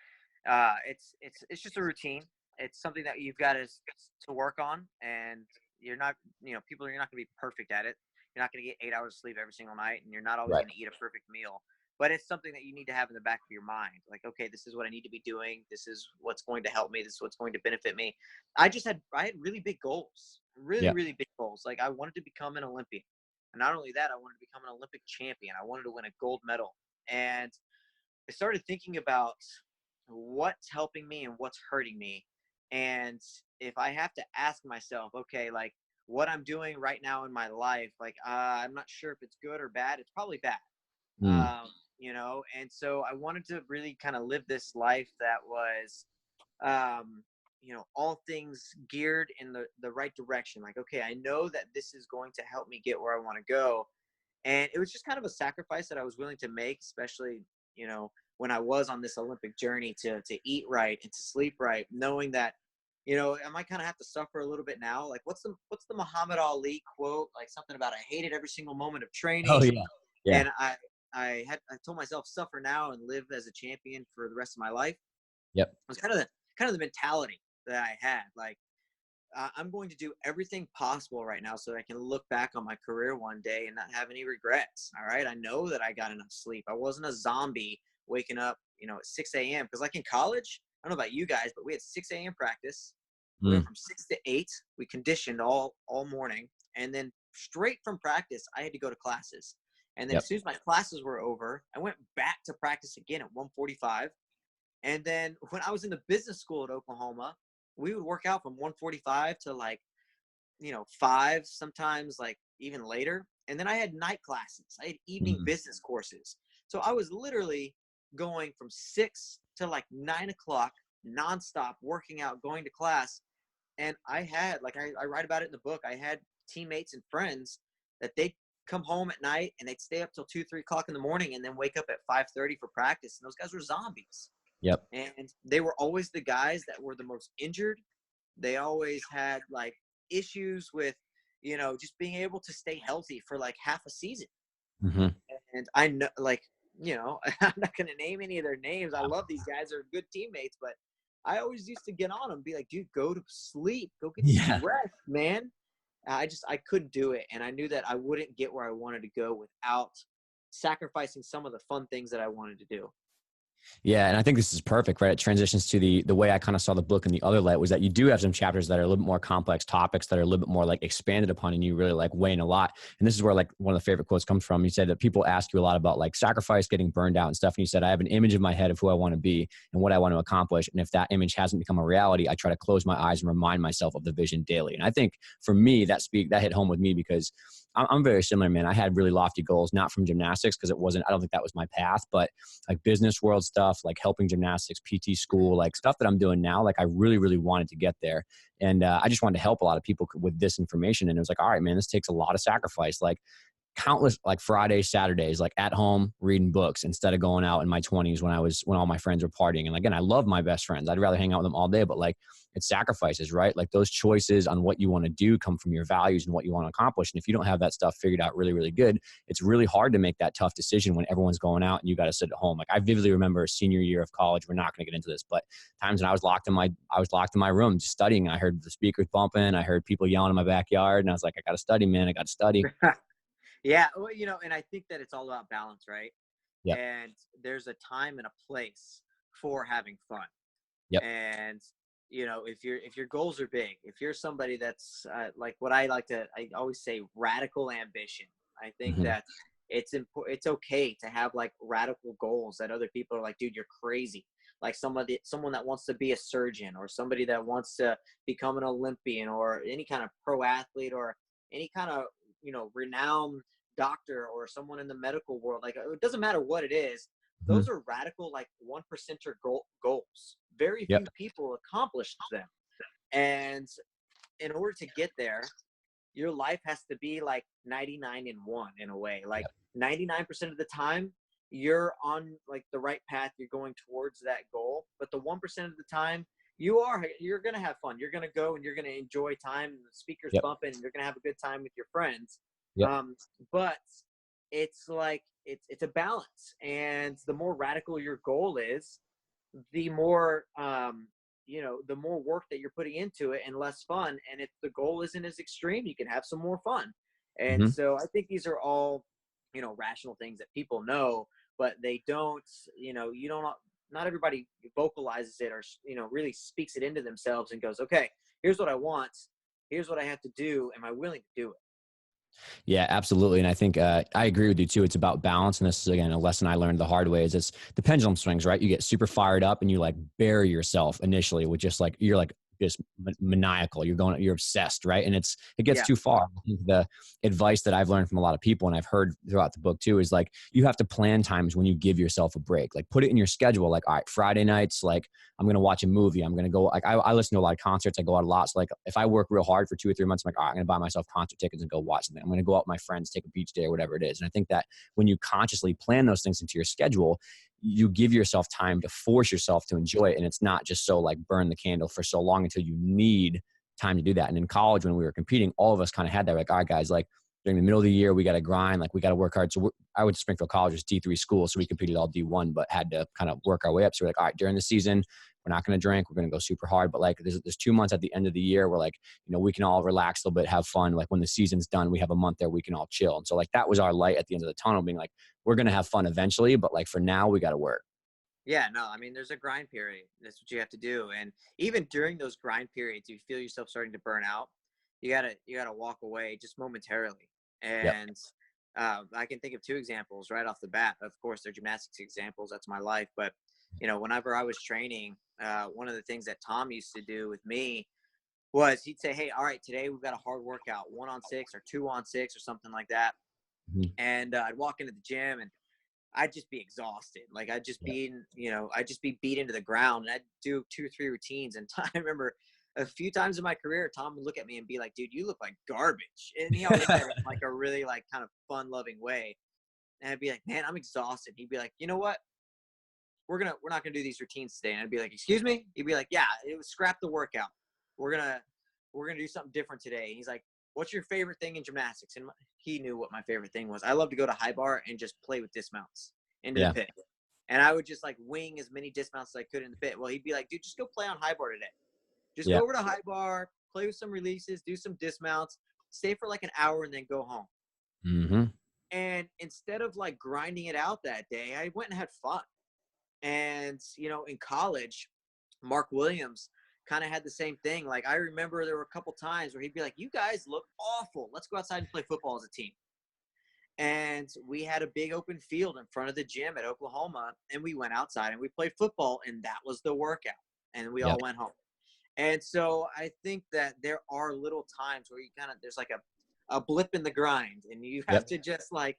just a routine. It's something that you've got to work on, and you're not, you're not going to be perfect at it. You're not going to get 8 hours of sleep every single night, and you're not always Right. going to eat a perfect meal. But it's something that you need to have in the back of your mind. Like, okay, this is what I need to be doing. This is what's going to help me. This is what's going to benefit me. I had really big goals, really, Yeah. really big goals. Like I wanted to become an Olympian. And not only that, I wanted to become an Olympic champion. I wanted to win a gold medal. And I started thinking about what's helping me and what's hurting me. And if I have to ask myself, okay, like what I'm doing right now in my life, like I'm not sure if it's good or bad. It's probably bad. Mm. And so I wanted to really kind of live this life that was, all things geared in the right direction. Like, okay, I know that this is going to help me get where I want to go. And it was just kind of a sacrifice that I was willing to make, especially, when I was on this Olympic journey to eat right and to sleep right, knowing that, I might kind of have to suffer a little bit now. Like what's the Muhammad Ali quote? Like something about I hated every single moment of Oh training. yeah. Yeah. And I told myself suffer now and live as a champion for the rest of my life. Yep. It was kind of the mentality that I had. Like I'm going to do everything possible right now so that I can look back on my career one day and not have any regrets. All right. I know that I got enough sleep. I wasn't a zombie waking up, at 6 a.m. Because, like in college, I don't know about you guys, but we had 6 a.m. practice. We went Mm. from 6 to 8. We conditioned all morning. And then straight from practice, I had to go to classes. And then as Yep. soon as my classes were over, I went back to practice again at 1:45. And then when I was in the business school at Oklahoma, we would work out from 1:45 to like, 5, sometimes like even later. And then I had night classes. I had evening Mm. business courses. So I was literally going from 6 to like 9 o'clock nonstop working out, going to class. And I had, like I write about it in the book, I had teammates and friends that they come home at night and they'd stay up till 2, 3 o'clock in the morning and then wake up at 5:30 for practice. And those guys were zombies. Yep. And they were always the guys that were the most injured. They always had like issues with, just being able to stay healthy for like half a season. Mm-hmm. And I know, like, I'm not going to name any of their names. I love these guys. They're good teammates, but I always used to get on them, be like, dude, go to sleep, go get some rest, man. I couldn't do it. And I knew that I wouldn't get where I wanted to go without sacrificing some of the fun things that I wanted to do. Yeah. And I think this is perfect, right? It transitions to the way I kind of saw the book in the other light was that you do have some chapters that are a little bit more complex topics that are a little bit more like expanded upon and you really like weigh in a lot. And this is where like one of the favorite quotes comes from. You said that people ask you a lot about like sacrifice, getting burned out and stuff. And you said, I have an image in my head of who I want to be and what I want to accomplish. And if that image hasn't become a reality, I try to close my eyes and remind myself of the vision daily. And I think for me, that hit home with me because I'm very similar, man. I had really lofty goals, not from gymnastics because I don't think that was my path, but like business world stuff, like helping gymnastics, PT school, like stuff that I'm doing now. Like I really, really wanted to get there. And I just wanted to help a lot of people with this information. And it was like, all right, man, this takes a lot of sacrifice. Like countless like Fridays, Saturdays, like at home reading books instead of going out in my 20s when all my friends were partying. And again, I love my best friends. I'd rather hang out with them all day, but like it's sacrifices, right? Like those choices on what you want to do come from your values and what you want to accomplish. And if you don't have that stuff figured out really, really good, it's really hard to make that tough decision when everyone's going out and you got to sit at home. Like I vividly remember senior year of college. We're not going to get into this, but times when I was locked in my room just studying. I heard the speakers bumping. I heard people yelling in my backyard. And I was like, I got to study, man. I got to study. Yeah. Well, and I think that it's all about balance, right? Yep. And there's a time and a place for having fun. Yep. And, if your goals are big, if you're somebody that's like what I always say, radical ambition. I think that it's okay to have like radical goals that other people are like, dude, you're crazy. Like someone that wants to be a surgeon or somebody that wants to become an Olympian or any kind of pro athlete or any kind of, renowned doctor or someone in the medical world. Like it doesn't matter what it is. Those are radical, like 1%er goals. Very few people accomplish them. And in order to get there, your life has to be like 99 and 1 in a way. Like 99% of the time, you're on like the right path. You're going towards that goal. But the 1% of the time, you're going to have fun. You're going to go and you're going to enjoy time. The speaker's bumping. And you're going to have a good time with your friends. But it's like, it's a balance. And the more radical your goal is, the more, the more work that you're putting into it and less fun. And if the goal isn't as extreme, you can have some more fun. And so I think these are all, rational things that people know, but they don't, not everybody vocalizes it or, really speaks it into themselves and goes, okay, here's what I want. Here's what I have to do. Am I willing to do it? Yeah, absolutely. And I think I agree with you too. It's about balance. And this is, again, a lesson I learned the hard way is it's the pendulum swings, right? You get super fired up and you like bury yourself initially with just like, you're like just maniacal. You're obsessed, right? And it gets too far. I think the advice that I've learned from a lot of people and I've heard throughout the book too is like, you have to plan times when you give yourself a break. Like put it in your schedule. Like, all right, Friday nights, like I'm going to watch a movie. I'm going to go, like I listen to a lot of concerts. I go out a lot. So like if I work real hard for 2 or 3 months, I'm like, all right, I'm going to buy myself concert tickets and go watch something. I'm going to go out with my friends, take a beach day or whatever it is. And I think that when you consciously plan those things into your schedule, you give yourself time to force yourself to enjoy it. And it's not just so like burn the candle for so long until you need time to do that. And in college, when we were competing, all of us kind of had that, like, all right, guys, like during the middle of the year, we got to grind, like we got to work hard. So I went to Springfield College, was D3 school. So we competed all D1, but had to kind of work our way up. So we're like, all right, during the season, we're not going to drink. We're going to go super hard. But like there's 2 months at the end of the year where like, we can all relax a little bit, have fun. Like when the season's done, we have a month there, we can all chill. And so like, that was our light at the end of the tunnel being like, we're going to have fun eventually, but like for now we got to work. Yeah, no, I mean, there's a grind period. That's what you have to do. And even during those grind periods, you feel yourself starting to burn out. You gotta walk away just momentarily. And I can think of 2 examples right off the bat. Of course, they're gymnastics examples. That's my life. But, whenever I was training, one of the things that Tom used to do with me was he'd say, hey, all right, today we've got a hard workout, 1-on-6 or 2-on-6 or something like that. And I'd walk into the gym and I'd just be exhausted. Like I'd just be, I'd just be beat into the ground and I'd do 2 or 3 routines. And I remember a few times in my career, Tom would look at me and be like, dude, you look like garbage. And he always said it in like a really like kind of fun loving way. And I'd be like, man, I'm exhausted. He'd be like, you know what? We're not gonna do these routines today. And I'd be like, excuse me? He'd be like, yeah, it was scrap the workout. We're gonna do something different today. And he's like, what's your favorite thing in gymnastics? And he knew what my favorite thing was. I love to go to high bar and just play with dismounts into the Yeah. pit. And I would just like wing as many dismounts as I could in the pit. Well, he'd be like, dude, just go play on high bar today. Just Yeah. go over to high bar, play with some releases, do some dismounts, stay for like an hour, and then go home. Mm-hmm. And instead of like grinding it out that day, I went and had fun. And, you know, in college, Mark Williams kind of had the same thing. Like, I remember there were a couple times where he'd be like, you guys look awful. Let's go outside and play football as a team. And we had a big open field in front of the gym at Oklahoma. And we went outside and we played football. And that was the workout. And we Yep. all went home. And so I think that there are little times where you kind of, there's like a blip in the grind. And you have to just like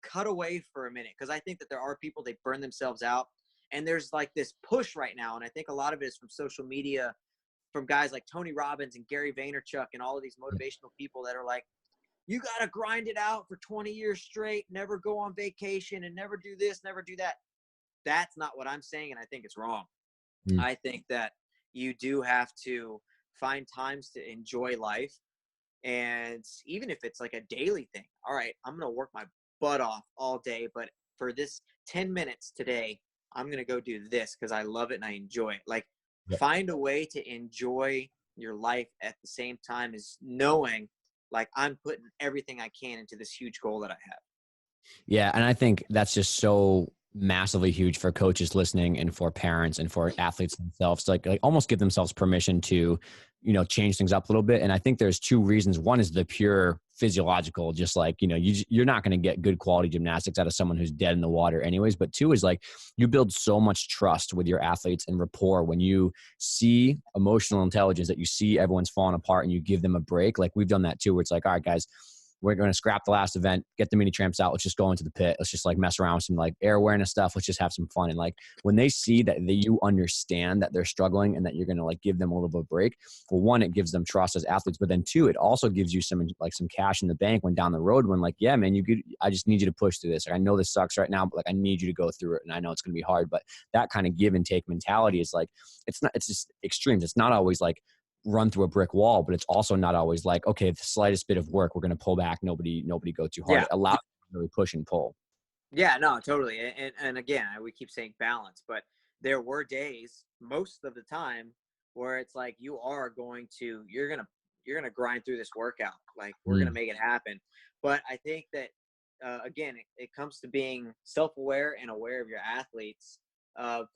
cut away for a minute, because I think that there are people, they burn themselves out, and there's like this push right now, and I think a lot of it is from social media, from guys like Tony Robbins and Gary Vaynerchuk and all of these motivational people that are like, you got to grind it out for 20 years straight, never go on vacation, and never do this, never do that. That's not what I'm saying, and I think it's wrong. I think that you do have to find times to enjoy life. And even if it's like a daily thing, all right, I'm going to work my butt off all day, but for this 10 minutes today, I'm going to go do this because I love it and I enjoy it. Like, find a way to enjoy your life at the same time as knowing like I'm putting everything I can into this huge goal that I have. Yeah. And I think that's just so massively huge for coaches listening and for parents and for athletes themselves to like almost give themselves permission to, you know, change things up a little bit. And I think there's two reasons. One is the pure physiological, just like, you know, you're not going to get good quality gymnastics out of someone who's dead in the water anyways. But two is like, you build so much trust with your athletes and rapport when you see emotional intelligence, that you see everyone's falling apart and you give them a break. Like we've done that too, where it's like, all right, guys, we're going to scrap the last event, get the mini tramps out. Let's just go into the pit. Let's just like mess around with some like air awareness stuff. Let's just have some fun. And like when they see that you understand that they're struggling and that you're going to like give them a little bit of a break, well, one, it gives them trust as athletes, but then two, it also gives you some cash in the bank when down the road, when like, yeah, man, I just need you to push through this. Like, I know this sucks right now, but like I need you to go through it. And I know it's going to be hard, but that kind of give and take mentality is like, it's just extremes. It's not always like run through a brick wall, but it's also not always like, okay, the slightest bit of work, we're going to pull back. Nobody go too hard. Yeah. It allows you to really push and pull. Yeah, no, totally. And again, we keep saying balance, but there were days most of the time where it's like you're going to grind through this workout. Like we're going to make it happen. But I think that, again, it comes to being self-aware and aware of your athletes of,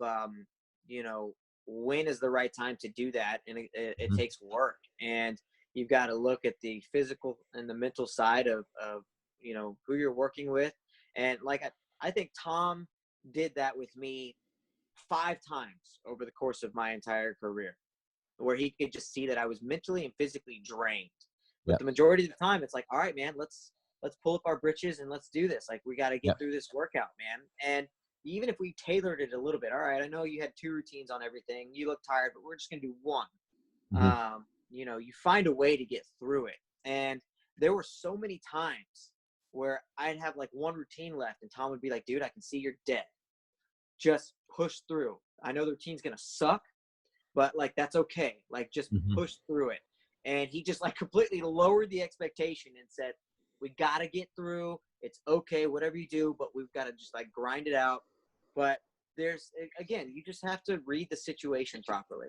you know, when is the right time to do that. And it takes work, and you've got to look at the physical and the mental side of, you know, who you're working with. And like, I think Tom did that with me 5 times over the course of my entire career, where he could just see that I was mentally and physically drained. But the majority of the time, it's like, all right, man, let's pull up our britches and let's do this. Like, we got to get through this workout, man. And even if we tailored it a little bit, all right, I know you had 2 routines on everything. You look tired, but we're just going to do one. You know, you find a way to get through it. And there were so many times where I'd have like 1 routine left and Tom would be like, dude, I can see you're dead. Just push through. I know the routine's going to suck, but like, that's okay. Like, just push through it. And he just like completely lowered the expectation and said, we got to get through. It's okay, whatever you do, but we've got to just like grind it out. But again, you just have to read the situation properly.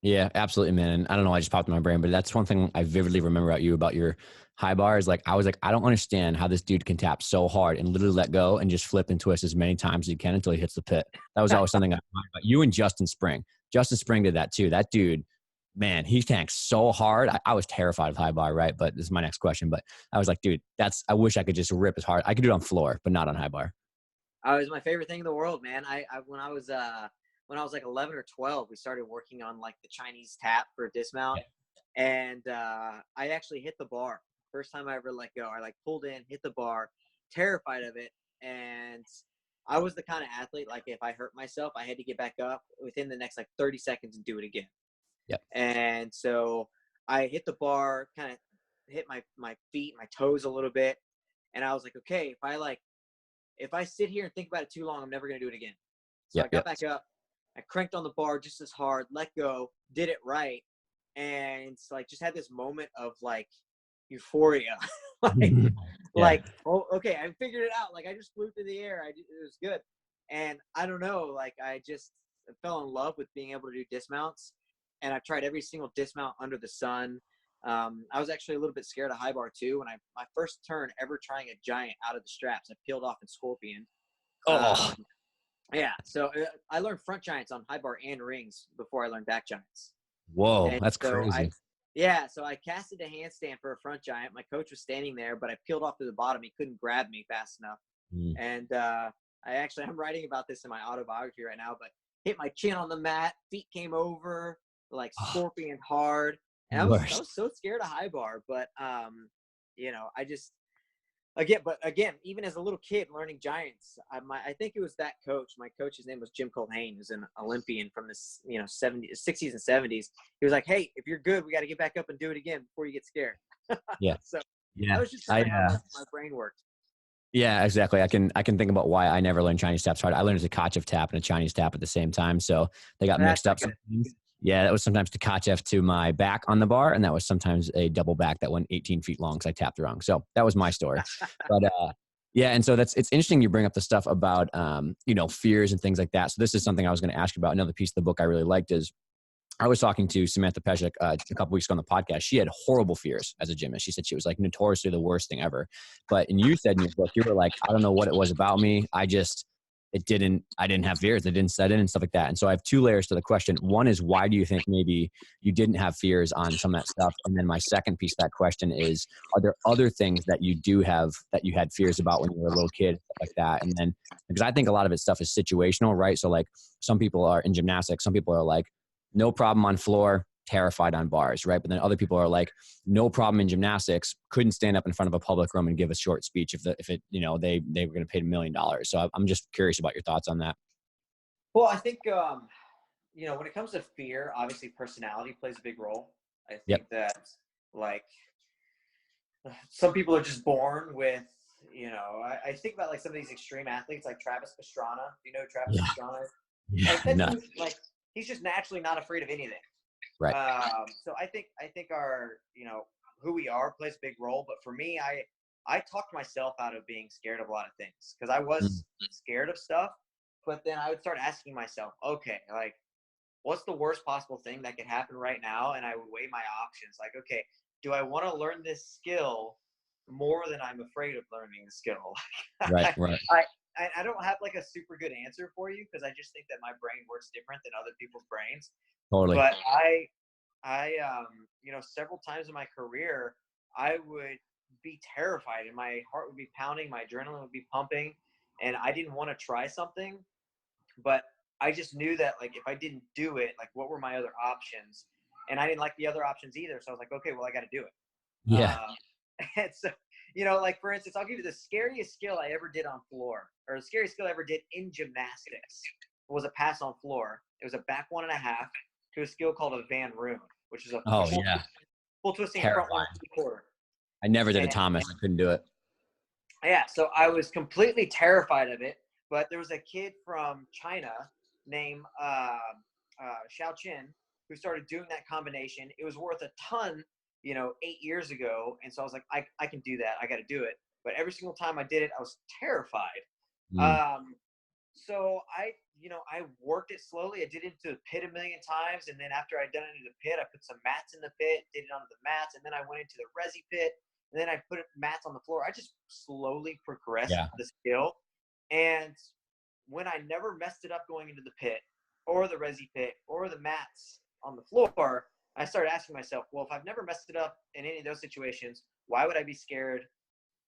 Yeah, absolutely, man. And I don't know, I just popped in my brain, but that's one thing I vividly remember about you, about your high bar, is like, I was like, I don't understand how this dude can tap so hard and literally let go and just flip and twist as many times as he can until he hits the pit. That was always something I admired about you and Justin Spring. Justin Spring did that too. That dude, man, he tanks so hard. I was terrified of high bar, right? But this is my next question. But I was like, dude, I wish I could just rip as hard. I could do it on floor, but not on high bar. It was my favorite thing in the world, man. When I was like 11 or 12, we started working on like the Chinese tap for dismount. And I actually hit the bar. First time I ever let go. I like pulled in, hit the bar, terrified of it. And I was the kind of athlete, like if I hurt myself, I had to get back up within the next like 30 seconds and do it again. Yep. And so I hit the bar, kind of hit my feet, my toes a little bit. And I was like, okay, if I sit here and think about it too long, I'm never going to do it again. So I Yep. got back up, I cranked on the bar just as hard, let go, did it right. And it's like, just had this moment of like euphoria. like, Yeah. oh, okay, I figured it out. Like I just flew through the air. It was good. And I don't know, like I just fell in love with being able to do dismounts. And I've tried every single dismount under the sun. I was actually a little bit scared of high bar too. When my first turn ever trying a giant out of the straps, I peeled off in Scorpion. Oh, Yeah, so I learned front giants on high bar and rings before I learned back giants. whoa, And that's so crazy. so I casted a handstand for a front giant. My coach was standing there, but I peeled off to the bottom. He couldn't grab me fast enough. Mm. And I'm writing about this in my autobiography right now, but hit my chin on the mat, feet came over, like Oh, scorpion hard. And I was worst. so scared of high bar, but I just again, even as a little kid learning giants, I think it was that coach. My coach's name was Jim Colhane, who's an Olympian from the 70s, 60s, and 70s. He was like, "Hey, if you're good, we got to get back up and do it again before you get scared." Yeah. So that Yeah. was just kind of how my brain worked. Yeah, exactly. I can think about why I never learned Chinese taps hard. I learned a Takachev tap and a Chinese tap at the same time, so they got That's mixed not up good. sometimes. Yeah, that was sometimes Takachev to my back on the bar, and that was sometimes a double back that went 18 feet long because I tapped wrong. So that was my story. But yeah, and so it's interesting you bring up the stuff about fears and things like that. So this is something I was going to ask you about. Another piece of the book I really liked is I was talking to Samantha Peshek a couple weeks ago on the podcast. She had horrible fears as a gymnast. She said she was like notoriously the worst thing ever. And you said in your book, you were like, I don't know what it was about me. I didn't have fears. It didn't set in and stuff like that. And so I have two layers to the question. One is, why do you think maybe you didn't have fears on some of that stuff? And then my second piece of that question is, are there other things that you do have that you had fears about when you were a little kid, stuff like that? And then, because I think a lot of it stuff is situational, right? So like some people are in gymnastics, some people are like, no problem on floor, terrified on bars, right? But then other people are like, no problem in gymnastics, couldn't stand up in front of a public room and give a short speech if they were going to pay $1 million. So I'm just curious about your thoughts on that. Well, I think when it comes to fear, obviously personality plays a big role. I Yep. think that like some people are just born with, I think about like some of these extreme athletes like Travis Pastrana. Do you know who Travis Yeah. Pastrana is? Yeah. Like that No. dude, like he's just naturally not afraid of anything. Right. So I think our, who we are plays a big role. But for me, I talked myself out of being scared of a lot of things because I was scared of stuff. But then I would start asking myself, okay, like, what's the worst possible thing that could happen right now? And I would weigh my options. Like, okay, do I want to learn this skill more than I'm afraid of learning the skill? Right. Right. I don't have like a super good answer for you because I just think that my brain works different than other people's brains. Totally. But several times in my career, I would be terrified and my heart would be pounding, my adrenaline would be pumping, and I didn't want to try something, but I just knew that like if I didn't do it, like what were my other options? And I didn't like the other options either. So I was like, okay, well, I got to do it. Yeah. And so, like for instance, I'll give you the scariest skill I ever did on floor, or the scariest skill I ever did in gymnastics was a pass on floor. It was a back 1.5 to a skill called a Van Roon, which is a Oh yeah. full twisting Terrifying. front 1/3. I never did a And Thomas. I couldn't do it. yeah, so I was completely terrified of it. But there was a kid from China named Xiao Qin who started doing that combination. It was worth a ton, 8 years ago. And so I was like, I can do that. I got to do it. But every single time I did it, I was terrified. Mm. So I worked it slowly. I did it into the pit 1 million times. And then after I'd done it into the pit, I put some mats in the pit, did it onto the mats. And then I went into the resi pit. And then I put mats on the floor. I just slowly progressed the skill. And when I never messed it up going into the pit or the resi pit or the mats on the floor, I started asking myself, well, if I've never messed it up in any of those situations, why would I be scared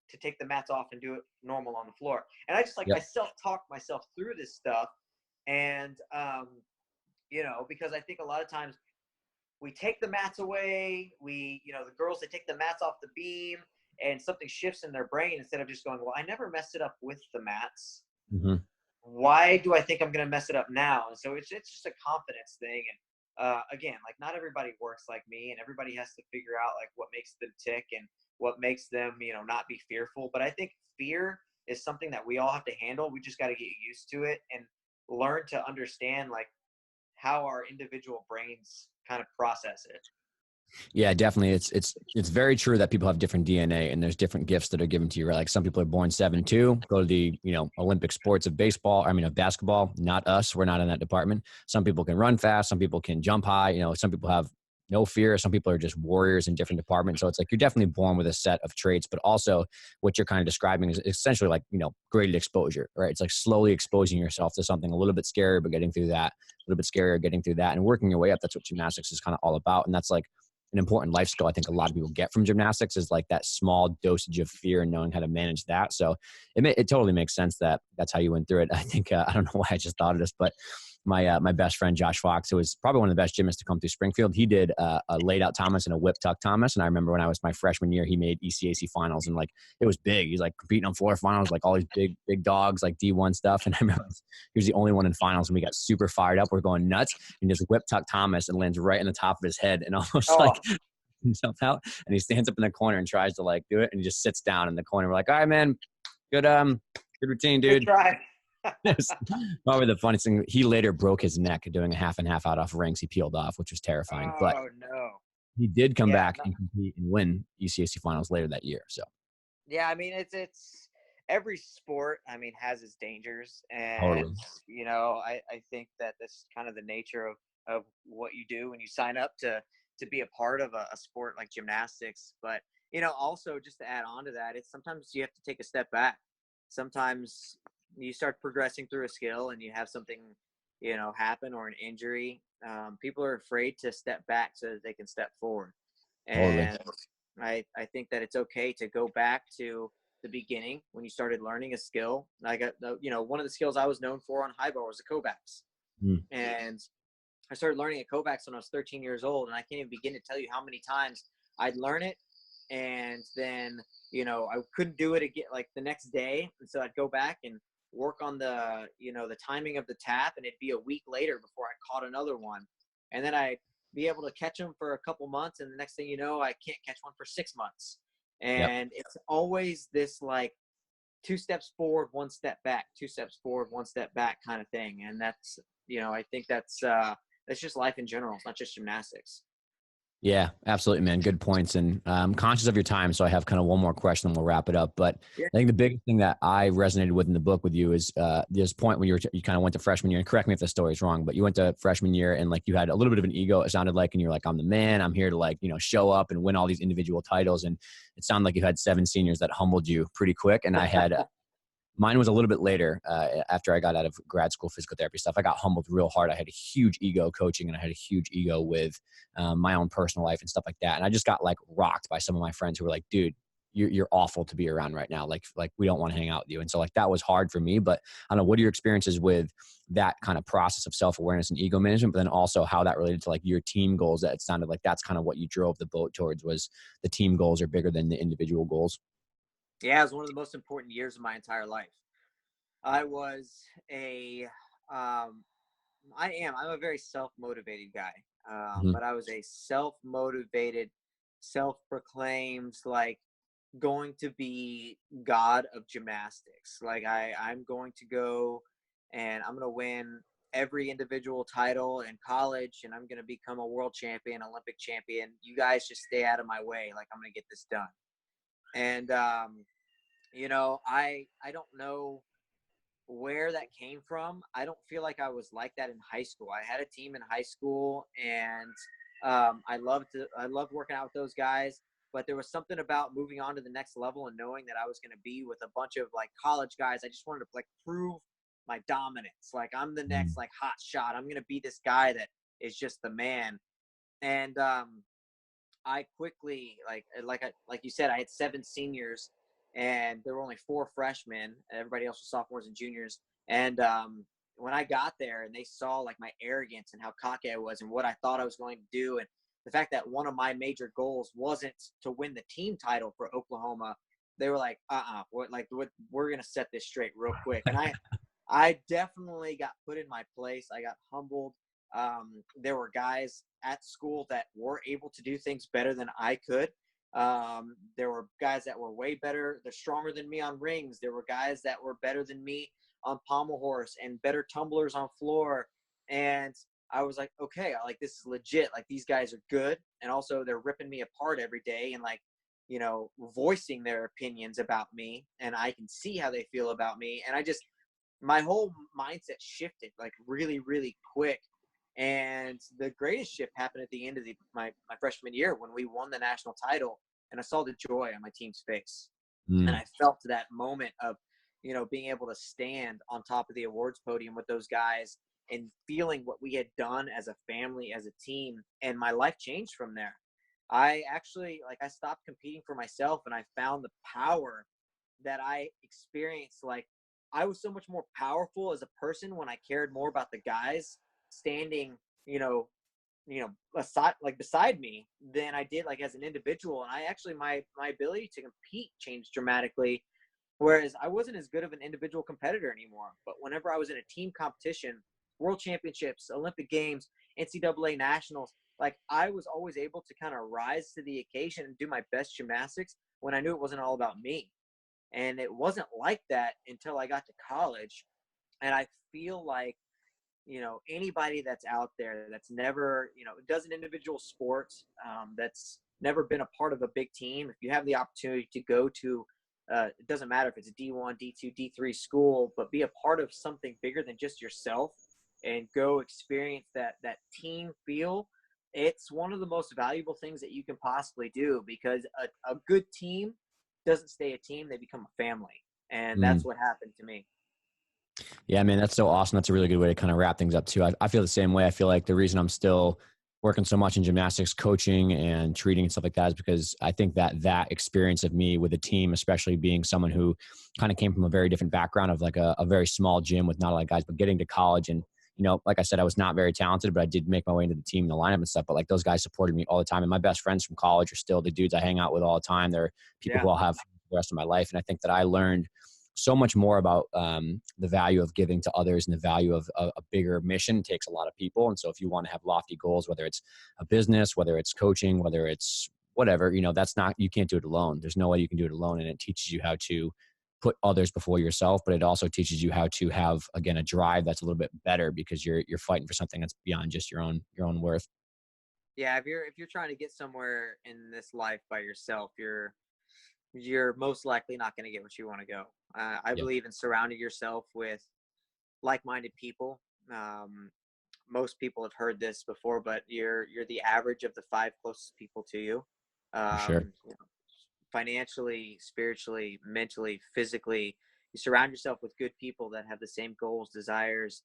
to take the mats off and do it normal on the floor? And I just I self-talked myself through this stuff. And, because I think a lot of times we take the mats away, the girls, they take the mats off the beam and something shifts in their brain instead of just going, well, I never messed it up with the mats. Mm-hmm. Why do I think I'm going to mess it up now? And so it's just a confidence thing. again, like not everybody works like me, and everybody has to figure out like what makes them tick and what makes them, not be fearful. But I think fear is something that we all have to handle. We just got to get used to it and learn to understand like how our individual brains kind of process it. Yeah, definitely. It's very true that people have different DNA and there's different gifts that are given to you. Right? Like some people are born 7'2", go to the Olympic sports of of basketball. Not us. We're not in that department. Some people can run fast. Some people can jump high. Some people have no fear. Some people are just warriors in different departments. So it's like you're definitely born with a set of traits, but also what you're kind of describing is essentially like graded exposure. Right? It's like slowly exposing yourself to something a little bit scarier, but getting through that. A little bit scarier, getting through that, and working your way up. That's what gymnastics is kind of all about, and that's like an important life skill I think a lot of people get from gymnastics is like that small dosage of fear and knowing how to manage that. So it totally makes sense that that's how you went through it. I think, I don't know why I just thought of this, but my best friend, Josh Fox, who was probably one of the best gymnasts to come through Springfield, he did a laid out Thomas and a whip tuck Thomas. And I remember when I was my freshman year, he made ECAC finals and like, it was big. He's like competing on floor finals, like all these big dogs, like D1 stuff. And I remember he was the only one in finals and we got super fired up. We're going nuts and just whip tuck Thomas and lands right in the top of his head and almost like himself out. And he stands up in the corner and tries to like do it. And he just sits down in the corner. We're like, all right, man, good routine, dude. Good try. Probably the funniest thing. He later broke his neck doing a half and half out off rings. He peeled off, which was terrifying. But No. he did come back and compete and win ECAC finals later that year. So yeah, I mean it's every sport. I mean has its dangers, and totally. I think that that's kind of the nature of what you do when you sign up to be a part of a sport like gymnastics. But also just to add on to that, it's sometimes you have to take a step back. Sometimes you start progressing through a skill and you have something happen or an injury. People are afraid to step back so that they can step forward, and totally. I think that it's okay to go back to the beginning when you started learning a skill. I got one of the skills I was known for on high bar was the Kovacs, and I started learning a Kovacs when I was 13 years old, and I can't even begin to tell you how many times I'd learn it, and then I couldn't do it again like the next day, and so I'd go back and work on the the timing of the tap, and it'd be a week later before I caught another one, and then I'd be able to catch them for a couple months, and the next thing you know, I can't catch one for 6 months, and it's always this like 2 steps forward, 1 step back, 2 steps forward, 1 step back kind of thing, and that's I think that's just life in general. It's not just gymnastics. Yeah, absolutely, man. Good points. And I'm conscious of your time, so I have kind of one more question and we'll wrap it up. But I think the biggest thing that I resonated with in the book with you is this point when you kind of went to freshman year, and correct me if the story is wrong, but you went to freshman year and like you had a little bit of an ego, it sounded like, and you're like, I'm the man, I'm here to like, show up and win all these individual titles. And it sounded like you had 7 seniors that humbled you pretty quick. And I had mine was a little bit later after I got out of grad school physical therapy stuff. I got humbled real hard. I had a huge ego coaching and I had a huge ego with my own personal life and stuff like that. And I just got like rocked by some of my friends who were like, dude, you're awful to be around right now. Like we don't want to hang out with you. And so like that was hard for me, but I don't know, what are your experiences with that kind of process of self-awareness and ego management, but then also how that related to like your team goals, that it sounded like that's kind of what you drove the boat towards, was the team goals are bigger than the individual goals. Yeah, it was one of the most important years of my entire life. I was I'm a very self-motivated guy. But I was a self-motivated, self-proclaimed, like going to be God of gymnastics. Like I'm going to go and I'm going to win every individual title in college, and I'm going to become a world champion, Olympic champion. You guys just stay out of my way. Like I'm going to get this done. And, I don't know where that came from. I don't feel like I was like that in high school. I had a team in high school, and I loved working out with those guys. But there was something about moving on to the next level and knowing that I was going to be with a bunch of like college guys. I just wanted to like prove my dominance. Like I'm the next like hot shot. I'm going to be this guy that is just the man. And I quickly like you said, I had 7 seniors and there were only 4 freshmen. Everybody else was sophomores and juniors. And when I got there and they saw like my arrogance and how cocky I was and what I thought I was going to do, and the fact that one of my major goals wasn't to win the team title for Oklahoma, they were like, we're gonna set this straight real quick. And I definitely got put in my place. I got humbled. There were guys at school that were able to do things better than I could. There were guys that were way better. They're stronger than me on rings. There were guys that were better than me on pommel horse and better tumblers on floor. And I was like, okay, like this is legit. Like these guys are good. And also they're ripping me apart every day and like, voicing their opinions about me. And I can see how they feel about me. And my whole mindset shifted like really, really quick. And the greatest shift happened at the end of my freshman year when we won the national title, and I saw the joy on my team's face. And Mm. I felt that moment of, being able to stand on top of the awards podium with those guys and feeling what we had done as a family, as a team. And my life changed from there. I actually, I stopped competing for myself, and I found the power that I experienced. Like, I was so much more powerful as a person when I cared more about the guys standing, beside me than I did like as an individual. And I actually, my ability to compete changed dramatically. Whereas I wasn't as good of an individual competitor anymore. But whenever I was in a team competition, world championships, Olympic games, NCAA nationals, like I was always able to kind of rise to the occasion and do my best gymnastics when I knew it wasn't all about me. And it wasn't like that until I got to college. And I feel like, anybody that's out there that's never, does an individual sport, that's never been a part of a big team, if you have the opportunity to go to, it doesn't matter if it's a D1, D2, D3 school, but be a part of something bigger than just yourself and go experience that team feel. It's one of the most valuable things that you can possibly do, because a good team doesn't stay a team, they become a family. And Mm. that's what happened to me. Yeah, man, that's so awesome. That's a really good way to kind of wrap things up too. I feel the same way. I feel like the reason I'm still working so much in gymnastics, coaching and treating and stuff like that is because I think that experience of me with a team, especially being someone who kind of came from a very different background of like a very small gym with not a lot of guys, but getting to college and, like I said, I was not very talented, but I did make my way into the team and the lineup and stuff. But like those guys supported me all the time. And my best friends from college are still the dudes I hang out with all the time. They're people Yeah. who I'll have for the rest of my life. And I think that I learned so much more about the value of giving to others and the value of a bigger mission takes a lot of people. And so if you want to have lofty goals, whether it's a business, whether it's coaching, whether it's whatever, you can't do it alone. There's no way you can do it alone. And it teaches you how to put others before yourself, but it also teaches you how to have, again, a drive that's a little bit better because you're fighting for something that's beyond just your own worth. Yeah, if you're trying to get somewhere in this life by yourself, you're most likely not going to get what you want to go. I Yeah, believe in surrounding yourself with like-minded people. Most people have heard this before, but you're the average of the five closest people to you. for sure. Financially, spiritually, mentally, physically. You surround yourself with good people that have the same goals, desires,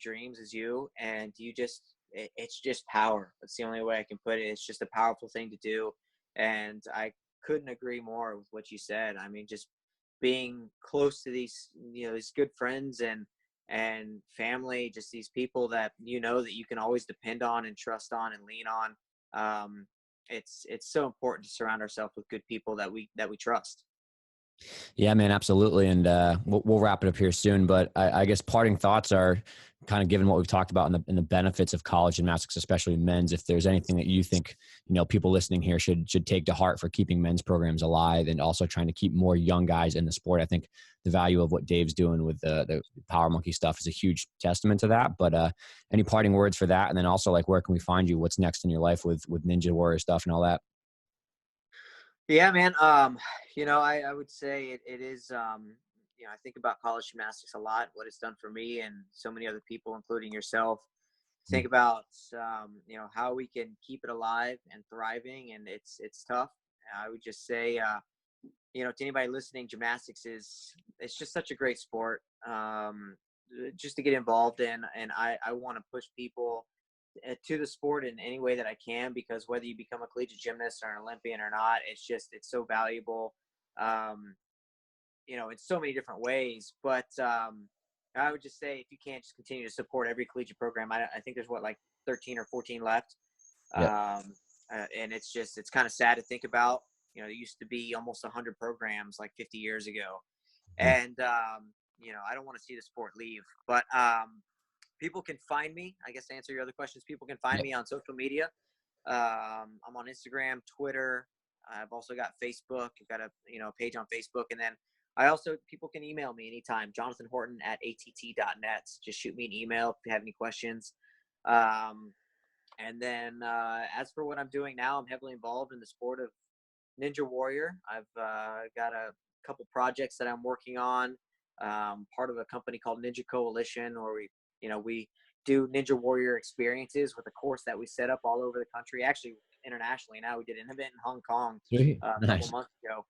dreams as you, and it's just power. That's the only way I can put it. It's just a powerful thing to do, and I couldn't agree more with what you said. I mean, just being close to these good friends and family, just these people that that you can always depend on and trust on and lean on. It's so important to surround ourselves with good people that we trust. Yeah, man, absolutely. And we'll wrap it up here soon. But I guess parting thoughts are kind of given what we've talked about in the benefits of college gymnastics, especially men's. If there's anything that you think people listening here should take to heart for keeping men's programs alive and also trying to keep more young guys in the sport, I think the value of what Dave's doing with the Power Monkey stuff is a huge testament to that. But any parting words for that, and then also like where can we find you? What's next in your life with Ninja Warrior stuff and all that? Yeah, man. I would say it is, I think about college gymnastics a lot, what it's done for me and so many other people, including yourself. Think about, how we can keep it alive and thriving, and it's tough. I would just say, to anybody listening, gymnastics it's just such a great sport, just to get involved in. And I want to push people to the sport in any way that I can, because whether you become a collegiate gymnast or an Olympian or not, it's so valuable, um, in so many different ways. But I would just say, if you can't, just continue to support every collegiate program. I think there's like 13 or 14 left. Yep. And it's kind of sad to think about. There used to be almost 100 programs like 50 years ago. Yeah. And, I don't want to see the sport leave. But people can find me, I guess to answer your other questions, people can find me on social media. I'm on Instagram, Twitter. I've also got Facebook. I've got a page on Facebook, and then people can email me anytime. JonathanHorton@att.net. Just shoot me an email if you have any questions. And then as for what I'm doing now, I'm heavily involved in the sport of Ninja Warrior. I've got a couple projects that I'm working on. Part of a company called Ninja Coalition, where we do Ninja Warrior experiences with a course that we set up all over the country, actually internationally. Now we did an event in Hong Kong a couple months ago.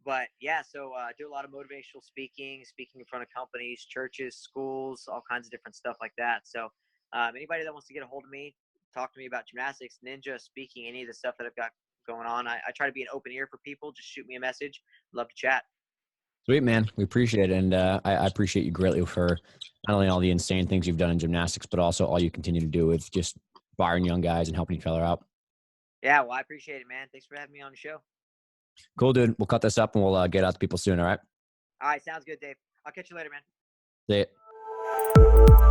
But yeah, so I do a lot of motivational speaking in front of companies, churches, schools, all kinds of different stuff like that. So anybody that wants to get a hold of me, talk to me about gymnastics, ninja, speaking, any of the stuff that I've got going on, I try to be an open ear for people. Just shoot me a message. Love to chat. Sweet, man. We appreciate it. And I appreciate you greatly for not only all the insane things you've done in gymnastics, but also all you continue to do with just inspiring young guys and helping each other out. Yeah, well, I appreciate it, man. Thanks for having me on the show. Cool, dude. We'll cut this up and we'll get out to people soon, all right? All right, sounds good, Dave. I'll catch you later, man. See ya.